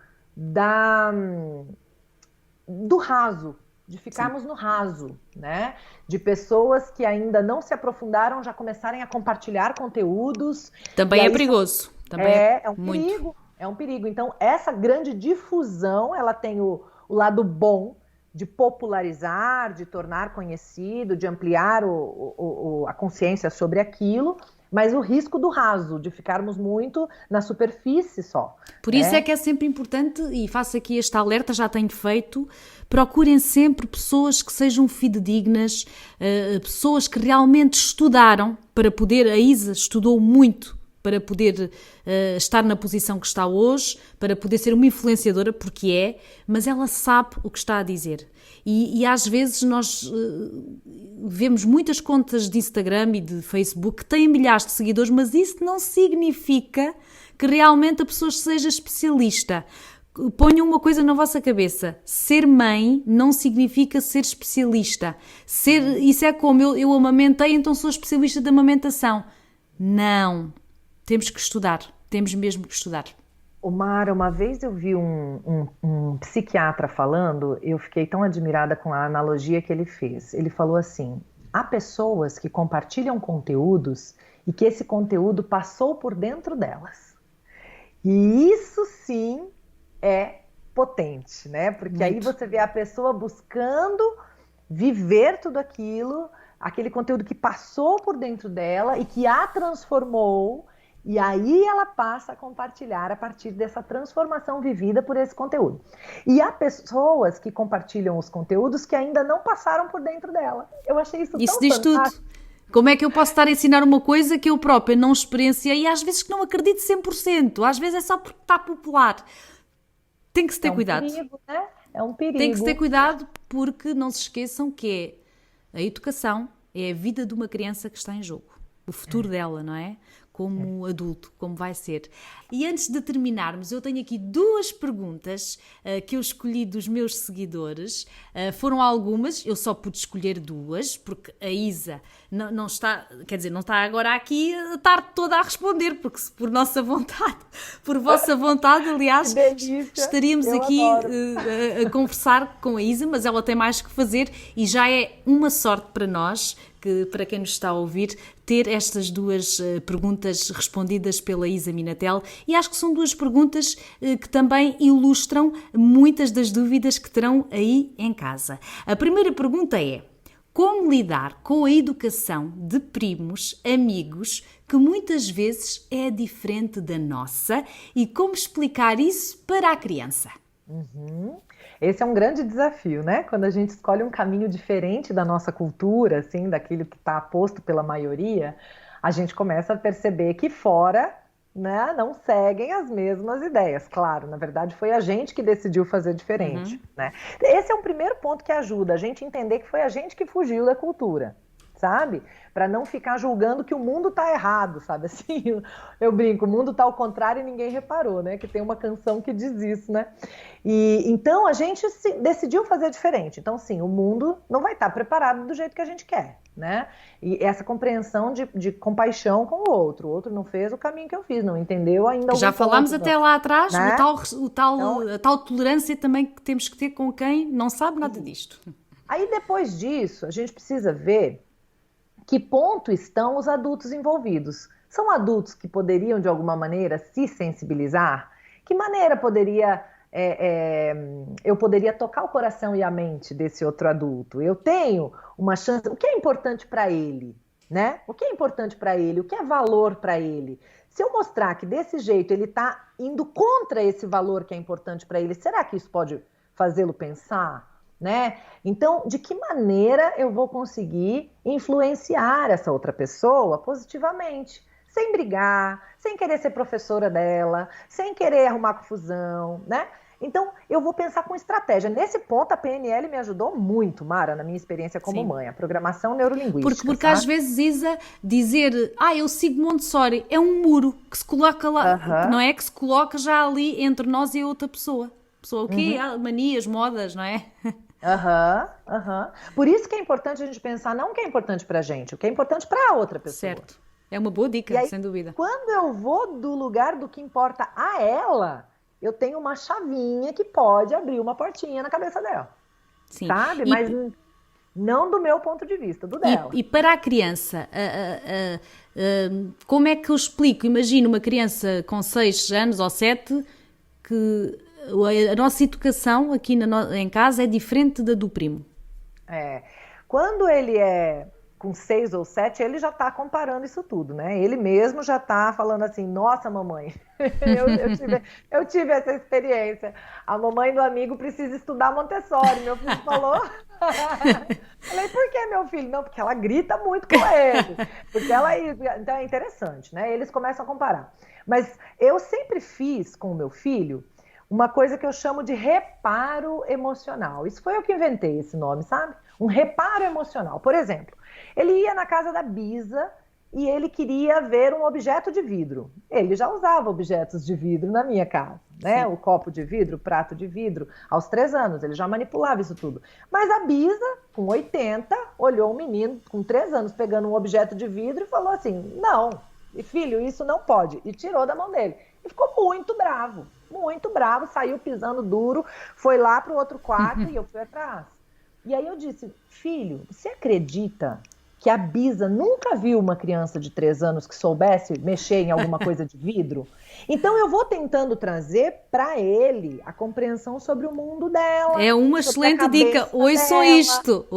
do raso, de ficarmos no raso, né? De pessoas que ainda não se aprofundaram já começarem a compartilhar conteúdos. Também é perigoso. É um perigo. É um perigo. Então, essa grande difusão, ela tem o lado bom de popularizar, de tornar conhecido, de ampliar a consciência sobre aquilo, mas o risco do raso, de ficarmos muito na superfície só. Por isso é que é sempre importante, e faço aqui este alerta, já tenho feito, procurem sempre pessoas que sejam fidedignas, pessoas que realmente estudaram para poder, a Isa estudou muito para poder estar na posição que está hoje, para poder ser uma influenciadora, porque mas ela sabe o que está a dizer. E às vezes nós vemos muitas contas de Instagram e de Facebook que têm milhares de seguidores, mas isso não significa que realmente a pessoa seja especialista. Ponham uma coisa na vossa cabeça, ser mãe não significa ser especialista. Isso é como eu amamentei, então sou especialista de amamentação. Não. Temos que estudar, temos mesmo que estudar. Mara, uma vez eu vi um psiquiatra falando, eu fiquei tão admirada com a analogia que ele fez. Ele falou assim, há pessoas que compartilham conteúdos e que esse conteúdo passou por dentro delas. E isso sim é potente, né? Porque muito. Aí você vê a pessoa buscando viver tudo aquilo, aquele conteúdo que passou por dentro dela e que a transformou. E aí ela passa a compartilhar a partir dessa transformação vivida por esse conteúdo. E há pessoas que compartilham os conteúdos que ainda não passaram por dentro dela. Eu achei isso tão fantástico. Isso diz tudo. Como é que eu posso estar a ensinar uma coisa que eu própria não experienciei e às vezes que não acredito 100%? Às vezes é só porque está popular. Tem que se ter cuidado. Perigo, né? É um perigo. Tem que se ter cuidado porque não se esqueçam que a educação é a vida de uma criança que está em jogo. O futuro dela, não é? Como adulto, como vai ser. E antes de terminarmos, eu tenho aqui 2 perguntas que eu escolhi dos meus seguidores. Foram algumas, eu só pude escolher 2, porque a Isa não está, quer dizer, não está agora aqui a tarde toda a responder, porque se por nossa vontade, por vossa vontade, aliás, estaríamos aqui a conversar com a Isa, mas ela tem mais que fazer e já é uma sorte para nós, que para quem nos está a ouvir, ter estas 2 perguntas respondidas pela Isa Minatel, e acho que são 2 perguntas que também ilustram muitas das dúvidas que terão aí em casa. A primeira pergunta é: Como lidar com a educação de primos, amigos, que muitas vezes é diferente da nossa, e como explicar isso para a criança? Esse é um grande desafio, né? Quando a gente escolhe um caminho diferente da nossa cultura, assim, daquilo que está posto pela maioria, a gente começa a perceber que fora, né, não seguem as mesmas ideias. Claro, na verdade foi a gente que decidiu fazer diferente, né? Esse é um primeiro ponto que ajuda a gente a entender que foi a gente que fugiu da cultura, sabe? Para não ficar julgando que o mundo tá errado, sabe? Assim, eu brinco, o mundo tá ao contrário e ninguém reparou, né? Que tem uma canção que diz isso, né? E então a gente decidiu fazer diferente. Então, sim, o mundo não vai estar preparado do jeito que a gente quer, né? E essa compreensão de compaixão com o outro não fez o caminho que eu fiz, não entendeu ainda. Já falámos até lá atrás, né? A tal tolerância também que temos que ter com quem não sabe nada disto. Aí depois disso, a gente precisa ver que ponto estão os adultos envolvidos. São adultos que poderiam, de alguma maneira, se sensibilizar? Que maneira eu poderia tocar o coração e a mente desse outro adulto? Eu tenho uma chance... O que é importante para ele? Né? O que é importante para ele? O que é valor para ele? Se eu mostrar que desse jeito ele está indo contra esse valor que é importante para ele, será que isso pode fazê-lo pensar? Né? Então, de que maneira eu vou conseguir influenciar essa outra pessoa positivamente? Sem brigar, sem querer ser professora dela, sem querer arrumar confusão, né? Então, eu vou pensar com estratégia. Nesse ponto, a PNL me ajudou muito, Mara, na minha experiência como mãe, a programação neurolinguística. Porque às vezes, Isa, dizer, eu sigo Montessori, é um muro que se coloca lá, não é? Que se coloca já ali entre nós e a outra pessoa. Pessoa, o quê? Manias, modas, não é? Por isso que é importante a gente pensar não o que é importante pra gente, o que é importante pra outra pessoa. Certo. É uma boa dica, aí, sem dúvida. Quando eu vou do lugar do que importa a ela, eu tenho uma chavinha que pode abrir uma portinha na cabeça dela. Sim. Sabe? Mas não do meu ponto de vista, do dela. E para a criança, como é que eu explico? Imagina uma criança com 6 anos ou 7 que... A nossa educação aqui em casa é diferente da do primo. Quando ele é com 6 ou 7, ele já está comparando isso tudo, né? Ele mesmo já está falando assim, nossa, mamãe, eu tive essa experiência. A mamãe do amigo precisa estudar Montessori, meu filho falou. Falei, por que, meu filho? Não, porque ela grita muito com ele. Então é interessante, né? Eles começam a comparar. Mas eu sempre fiz com o meu filho uma coisa que eu chamo de reparo emocional. Isso foi eu que inventei esse nome, sabe? Um reparo emocional. Por exemplo, ele ia na casa da Bisa e ele queria ver um objeto de vidro. Ele já usava objetos de vidro na minha casa, né? Sim. O copo de vidro, o prato de vidro. Aos 3 anos, ele já manipulava isso tudo. Mas a Bisa, com 80, olhou um menino com 3 anos pegando um objeto de vidro e falou assim, não, filho, isso não pode. E tirou da mão dele. E ficou muito bravo, saiu pisando duro, foi lá para o outro quarto e eu fui atrás. E aí eu disse, filho, você acredita que a Bisa nunca viu uma criança de 3 anos que soubesse mexer em alguma coisa de vidro? Então eu vou tentando trazer para ele a compreensão sobre o mundo dela. É uma excelente dica, ouçam isto.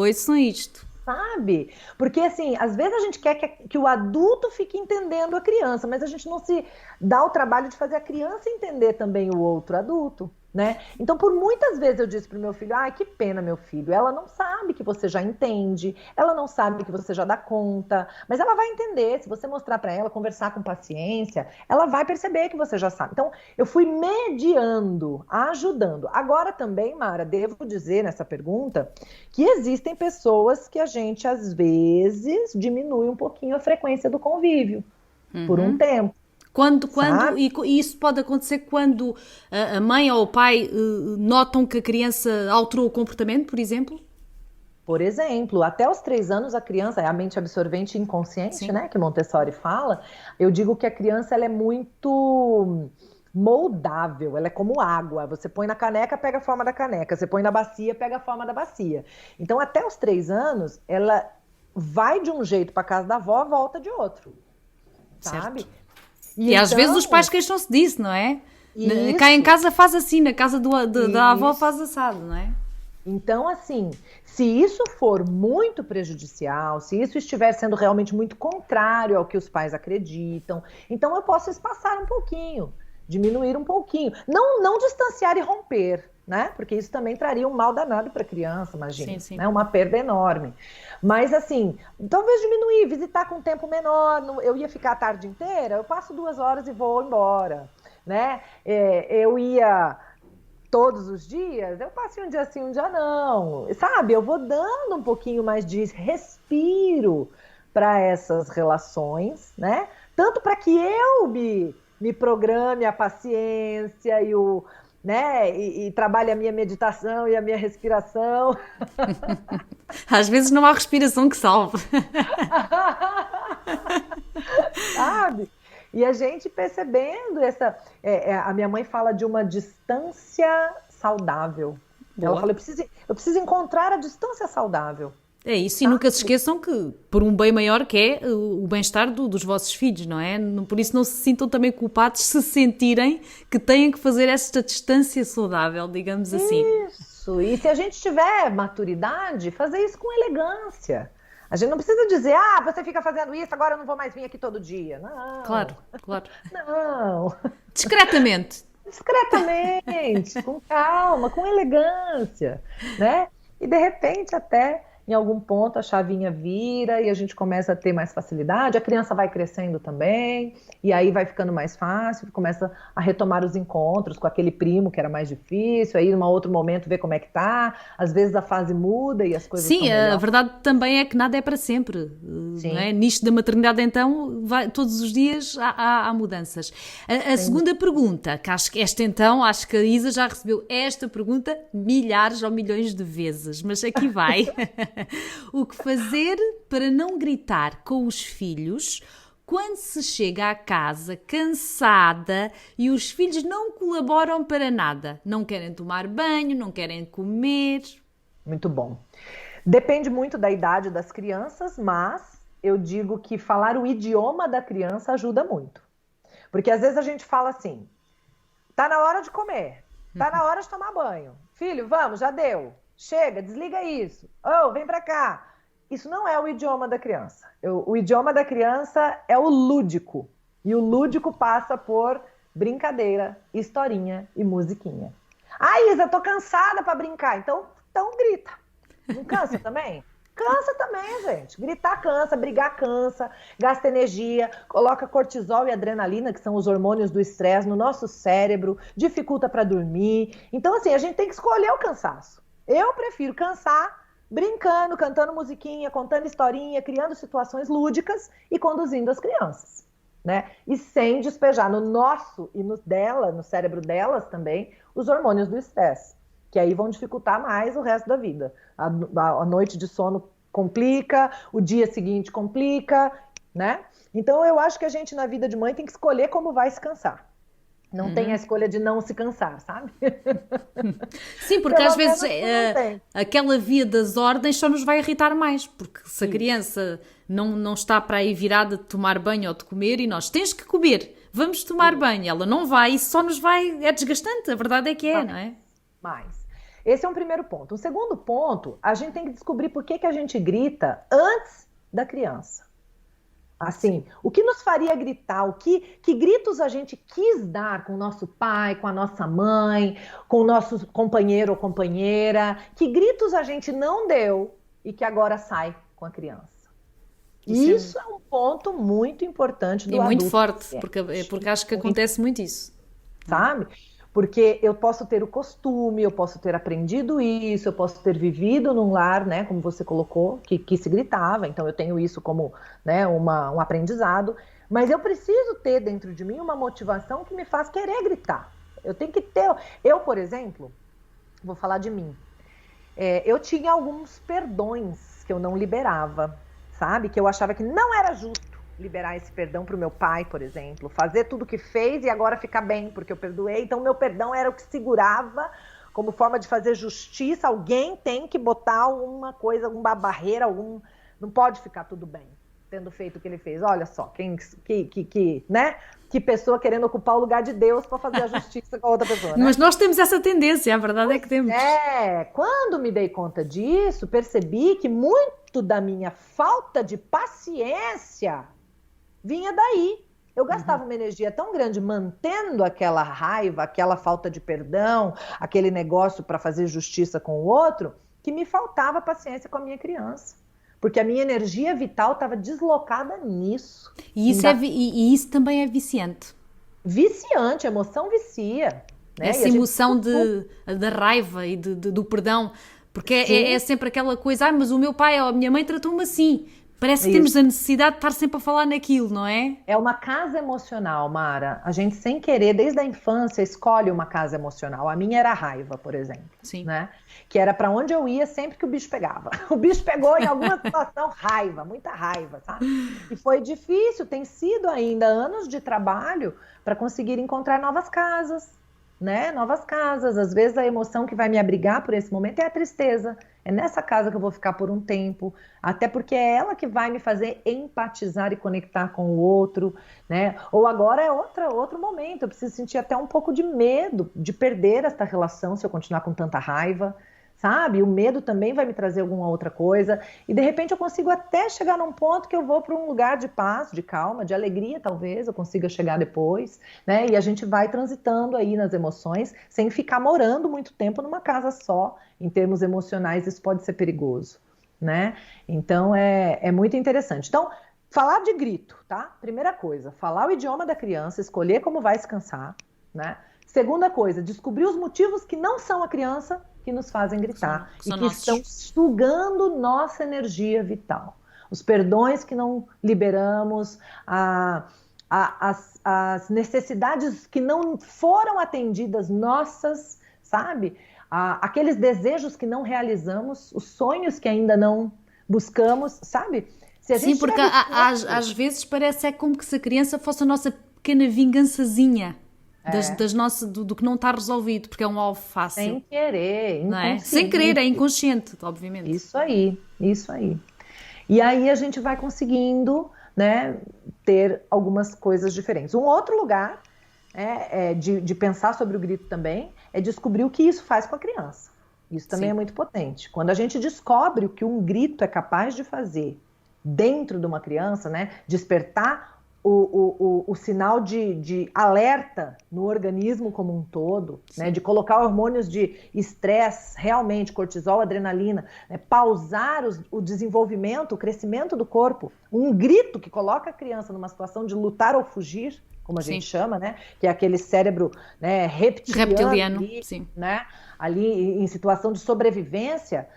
Sabe? Porque, assim, às vezes a gente quer que o adulto fique entendendo a criança, mas a gente não se dá o trabalho de fazer a criança entender também o outro adulto, né? Então, por muitas vezes eu disse pro meu filho, que pena, meu filho, ela não sabe que você já entende, ela não sabe que você já dá conta, mas ela vai entender, se você mostrar para ela, conversar com paciência, ela vai perceber que você já sabe. Então, eu fui mediando, ajudando. Agora também, Mara, devo dizer nessa pergunta que existem pessoas que a gente, às vezes, diminui um pouquinho a frequência do convívio, por um tempo. E isso pode acontecer quando a mãe ou o pai notam que a criança alterou o comportamento, por exemplo? Por exemplo, até os 3 anos a criança, é a mente absorvente inconsciente, né, que Montessori fala, eu digo que a criança ela é muito moldável, ela é como água, você põe na caneca, pega a forma da caneca, você põe na bacia, pega a forma da bacia. Então até os 3 anos, ela vai de um jeito para casa da avó, volta de outro, sabe? Certo. E às vezes os pais queixam-se disso, não é? Cá em casa faz assim, na casa da avó faz assado, não é? Então, assim, se isso for muito prejudicial, se isso estiver sendo realmente muito contrário ao que os pais acreditam, então eu posso espaçar um pouquinho, diminuir um pouquinho. Não distanciar e romper, né? Porque isso também traria um mal danado para a criança, imagina, Sim. né? Uma perda enorme. Mas, assim, talvez diminuir, visitar com um tempo menor. Eu ia ficar a tarde inteira, eu passo 2 horas e vou embora, né? Eu ia todos os dias, eu passo um dia sim, um dia não, sabe? Eu vou dando um pouquinho mais de respiro para essas relações, né? Tanto para que eu me programe a paciência e né? E trabalhe a minha meditação e a minha respiração. Às vezes não há respiração que salve. Sabe? E a gente percebendo a minha mãe fala de uma distância saudável. Boa. Ela fala, eu preciso encontrar a distância saudável. É isso, e nunca se esqueçam que por um bem maior que é o bem-estar dos vossos filhos, não é? Por isso não se sintam também culpados se sentirem que têm que fazer esta distância saudável, digamos assim. Isso, e se a gente tiver maturidade, fazer isso com elegância. A gente não precisa dizer, você fica fazendo isso, agora eu não vou mais vir aqui todo dia. Não. Claro. Não. Discretamente. Discretamente, com calma, com elegância, né? E de repente até em algum ponto a chavinha vira e a gente começa a ter mais facilidade, a criança vai crescendo também, e aí vai ficando mais fácil, começa a retomar os encontros com aquele primo que era mais difícil, aí num outro momento ver como é que tá, às vezes a fase muda e as coisas Sim, estão a verdade também é que nada é para sempre. Não é? Nisto da maternidade, então, todos os dias há mudanças. A segunda pergunta, que acho que a Isa já recebeu esta pergunta milhares ou milhões de vezes, mas aqui vai. O que fazer para não gritar com os filhos quando se chega à casa cansada e os filhos não colaboram para nada? Não querem tomar banho, não querem comer. Muito bom. Depende muito da idade das crianças, mas eu digo que falar o idioma da criança ajuda muito. Porque às vezes a gente fala assim, tá na hora de comer, tá na hora de tomar banho. Filho, vamos, já deu. Chega, desliga isso. Vem pra cá. Isso não é o idioma da criança. O idioma da criança é o lúdico. E o lúdico passa por brincadeira, historinha e musiquinha. Isa, tô cansada pra brincar. Então grita. Não cansa também? Cansa também, gente. Gritar cansa, brigar cansa, gasta energia, coloca cortisol e adrenalina, que são os hormônios do estresse, no nosso cérebro, dificulta pra dormir. Então, assim, a gente tem que escolher o cansaço. Eu prefiro cansar brincando, cantando musiquinha, contando historinha, criando situações lúdicas e conduzindo as crianças, né? E sem despejar no nosso e no cérebro delas também, os hormônios do estresse, que aí vão dificultar mais o resto da vida. A noite de sono complica, o dia seguinte complica, né? Então eu acho que a gente na vida de mãe tem que escolher como vai se cansar. Não tem a escolha de não se cansar, sabe? Sim, porque às vezes aquela via das ordens só nos vai irritar mais, porque se a criança não está para aí virada de tomar banho ou de comer e nós tens que comer, vamos tomar banho, ela não vai, isso só nos vai, é desgastante, a verdade é que é, não é? Mas esse é um primeiro ponto. O segundo ponto, a gente tem que descobrir por que a gente grita antes da criança. Assim, o que nos faria gritar, que gritos a gente quis dar com o nosso pai, com a nossa mãe, com o nosso companheiro ou companheira, que gritos a gente não deu e que agora sai com a criança. Isso é um ponto muito importante do adulto. E muito forte, porque acho que acontece muito isso. Sabe? Porque eu posso ter o costume, eu posso ter aprendido isso, eu posso ter vivido num lar, né, como você colocou, que se gritava, então eu tenho isso como, né, um aprendizado, mas eu preciso ter dentro de mim uma motivação que me faz querer gritar. Eu tenho que ter... Eu, por exemplo, vou falar de mim, eu tinha alguns perdões que eu não liberava, sabe? Que eu achava que não era justo liberar esse perdão para o meu pai, por exemplo, fazer tudo o que fez e agora ficar bem, porque eu perdoei. Então, meu perdão era o que segurava como forma de fazer justiça. Alguém tem que botar uma coisa, uma barreira, não pode ficar tudo bem, tendo feito o que ele fez. Olha só, né? que pessoa querendo ocupar o lugar de Deus para fazer a justiça com a outra pessoa, né? Mas nós temos essa tendência, a verdade é que temos. Quando me dei conta disso, percebi que muito da minha falta de paciência vinha daí. Eu gastava uma energia tão grande mantendo aquela raiva, aquela falta de perdão, aquele negócio para fazer justiça com o outro, que me faltava paciência com a minha criança. Porque a minha energia vital estava deslocada nisso. E isso também é viciante. Viciante, emoção vicia. Né? Essa emoção da raiva e do perdão. Porque é sempre aquela coisa, mas o meu pai ou a minha mãe tratou-me assim. Parece que temos a necessidade de estar sempre a falar naquilo, não é? É uma casa emocional, Mara. A gente, sem querer, desde a infância, escolhe uma casa emocional. A minha era a raiva, por exemplo. Sim. Né? Que era para onde eu ia sempre que o bicho pegava. O bicho pegou em alguma situação, raiva, muita raiva, sabe? E foi difícil, tem sido ainda anos de trabalho para conseguir encontrar novas casas. Né? Novas casas. Às vezes a emoção que vai me abrigar por esse momento é a tristeza. É nessa casa que eu vou ficar por um tempo, até porque é ela que vai me fazer empatizar e conectar com o outro, né? Ou agora é outro momento, eu preciso sentir até um pouco de medo de perder esta relação se eu continuar com tanta raiva, sabe? O medo também vai me trazer alguma outra coisa, e de repente eu consigo até chegar num ponto que eu vou para um lugar de paz, de calma, de alegria, talvez eu consiga chegar depois, né? E a gente vai transitando aí nas emoções, sem ficar morando muito tempo numa casa só. Em termos emocionais, isso pode ser perigoso, né? Então, é muito interessante. Então, falar de grito, tá? Primeira coisa, falar o idioma da criança, escolher como vai se cansar, né? Segunda coisa, descobrir os motivos que não são a criança que nos fazem gritar e que estão sugando nossa energia vital. Os perdões que não liberamos, as necessidades que não foram atendidas nossas, sabe? Aqueles desejos que não realizamos, os sonhos que ainda não buscamos, sabe? Sim, porque às vezes parece como que se a criança fosse a nossa pequena vingançazinha do que não está resolvido, porque é um alvo fácil. Sem querer, não é? Sem querer, é inconsciente, obviamente. Isso aí. E aí a gente vai conseguindo, né, ter algumas coisas diferentes. Um outro lugar de pensar sobre o grito também é descobrir o que isso faz com a criança. Isso também é muito potente. Quando a gente descobre o que um grito é capaz de fazer dentro de uma criança, né, despertar o sinal de alerta no organismo como um todo, né, de colocar hormônios de estresse, realmente, cortisol, adrenalina, né, pausar o desenvolvimento, o crescimento do corpo. Um grito que coloca a criança numa situação de lutar ou fugir, como a gente chama, né? Que é aquele cérebro, né, reptiliano ali, sim. Né, ali em situação de sobrevivência,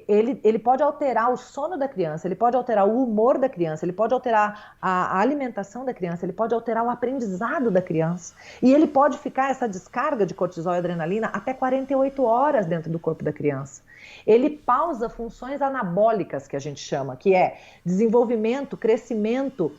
ele pode alterar o sono da criança, ele pode alterar o humor da criança, ele pode alterar a alimentação da criança, ele pode alterar o aprendizado da criança. E ele pode ficar, essa descarga de cortisol e adrenalina, até 48 horas dentro do corpo da criança. Ele pausa funções anabólicas, que a gente chama, que é desenvolvimento, crescimento,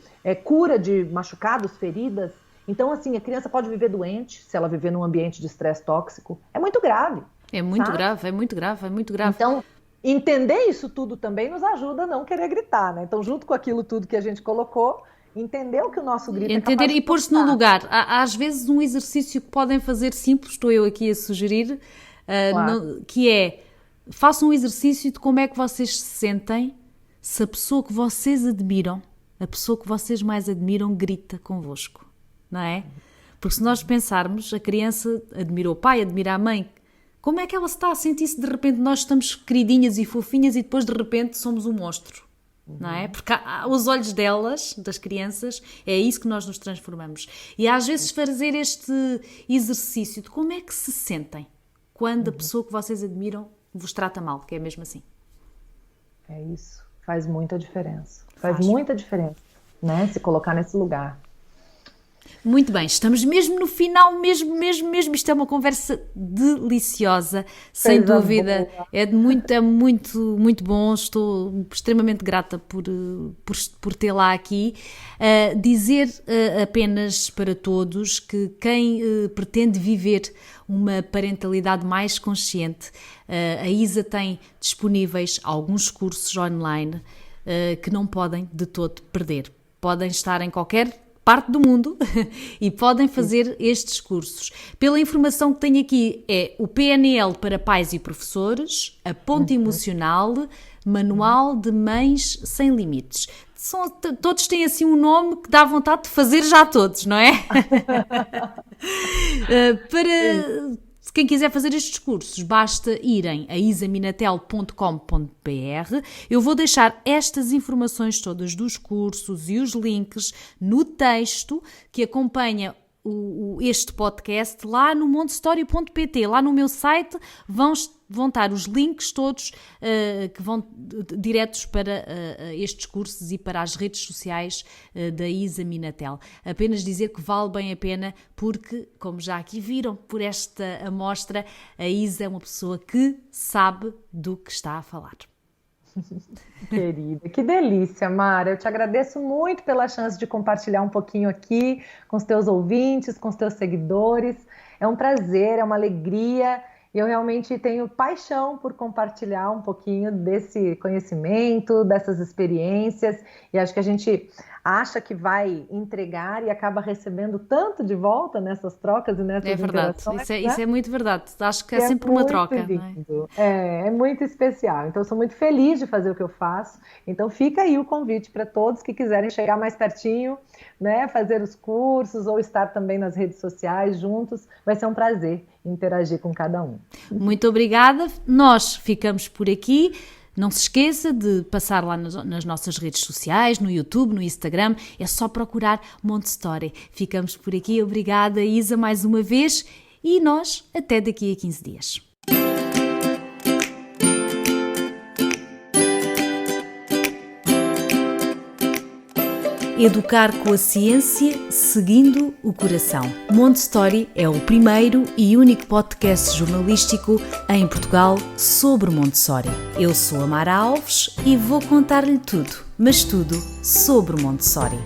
cura de machucados, feridas. Então, assim, a criança pode viver doente se ela viver num ambiente de estresse tóxico. É muito grave. É muito grave, é muito grave, é muito grave. Então, entender isso tudo também nos ajuda a não querer gritar, né? Então, junto com aquilo tudo que a gente colocou, entender o que o nosso grito é capaz de e pôr-se no lugar. Há, às vezes, um exercício que podem fazer simples, estou eu aqui a sugerir, que é, façam um exercício de como é que vocês se sentem se a pessoa que vocês admiram, a pessoa que vocês mais admiram, grita convosco. Não é? Porque se nós pensarmos, a criança admira o pai, admira a mãe, como é que ela se está a sentir se de repente nós estamos queridinhas e fofinhas e depois de repente somos um monstro? Não é? Porque os olhos delas, das crianças, é isso que nós nos transformamos. E às vezes fazer este exercício de como é que se sentem quando a pessoa que vocês admiram vos trata mal, que é mesmo assim. É isso. Faz muita diferença. Faz muita diferença, né? Se colocar nesse lugar. Muito bem, estamos mesmo no final, mesmo. Isto é uma conversa deliciosa, sem dúvida. É muito bom. Estou extremamente grata por tê-la aqui. Dizer apenas para todos que quem pretende viver uma parentalidade mais consciente, a ISA tem disponíveis alguns cursos online que não podem de todo perder. Podem estar em qualquer parte do mundo e podem fazer estes cursos. Pela informação que tenho aqui, é o PNL para pais e professores, a Ponte Emocional, Manual de Mães Sem Limites. Todos têm assim um nome que dá vontade de fazer já todos, não é? Para quem quiser fazer estes cursos, basta irem a isaminatel.com.br. Eu vou deixar estas informações todas dos cursos e os links no texto que acompanha este podcast lá no montestory.pt. Lá no meu site vão estar os links todos que vão diretos para estes cursos e para as redes sociais da Isa Minatel. Apenas dizer que vale bem a pena porque, como já aqui viram por esta amostra, a Isa é uma pessoa que sabe do que está a falar. Querida, que delícia, Mara. Eu te agradeço muito pela chance de compartilhar um pouquinho aqui com os teus ouvintes, com os teus seguidores. É um prazer, é uma alegria. E eu realmente tenho paixão por compartilhar um pouquinho desse conhecimento, dessas experiências. E acho que a gente acha que vai entregar e acaba recebendo tanto de volta nessas trocas e nessas interações. É verdade, isso é muito verdade. Acho que é sempre uma troca. Lindo. É muito especial. Então, eu sou muito feliz de fazer o que eu faço. Então, fica aí o convite para todos que quiserem chegar mais pertinho, né, fazer os cursos ou estar também nas redes sociais juntos. Vai ser um prazer interagir com cada um. Muito obrigada. Nós ficamos por aqui. Não se esqueça de passar lá nas nossas redes sociais, no YouTube, no Instagram, é só procurar Montessori. Ficamos por aqui, obrigada Isa mais uma vez e nós até daqui a 15 dias. Educar com a ciência, seguindo o coração. Montessori é o primeiro e único podcast jornalístico em Portugal sobre Montessori. Eu sou a Mara Alves e vou contar-lhe tudo, mas tudo sobre Montessori.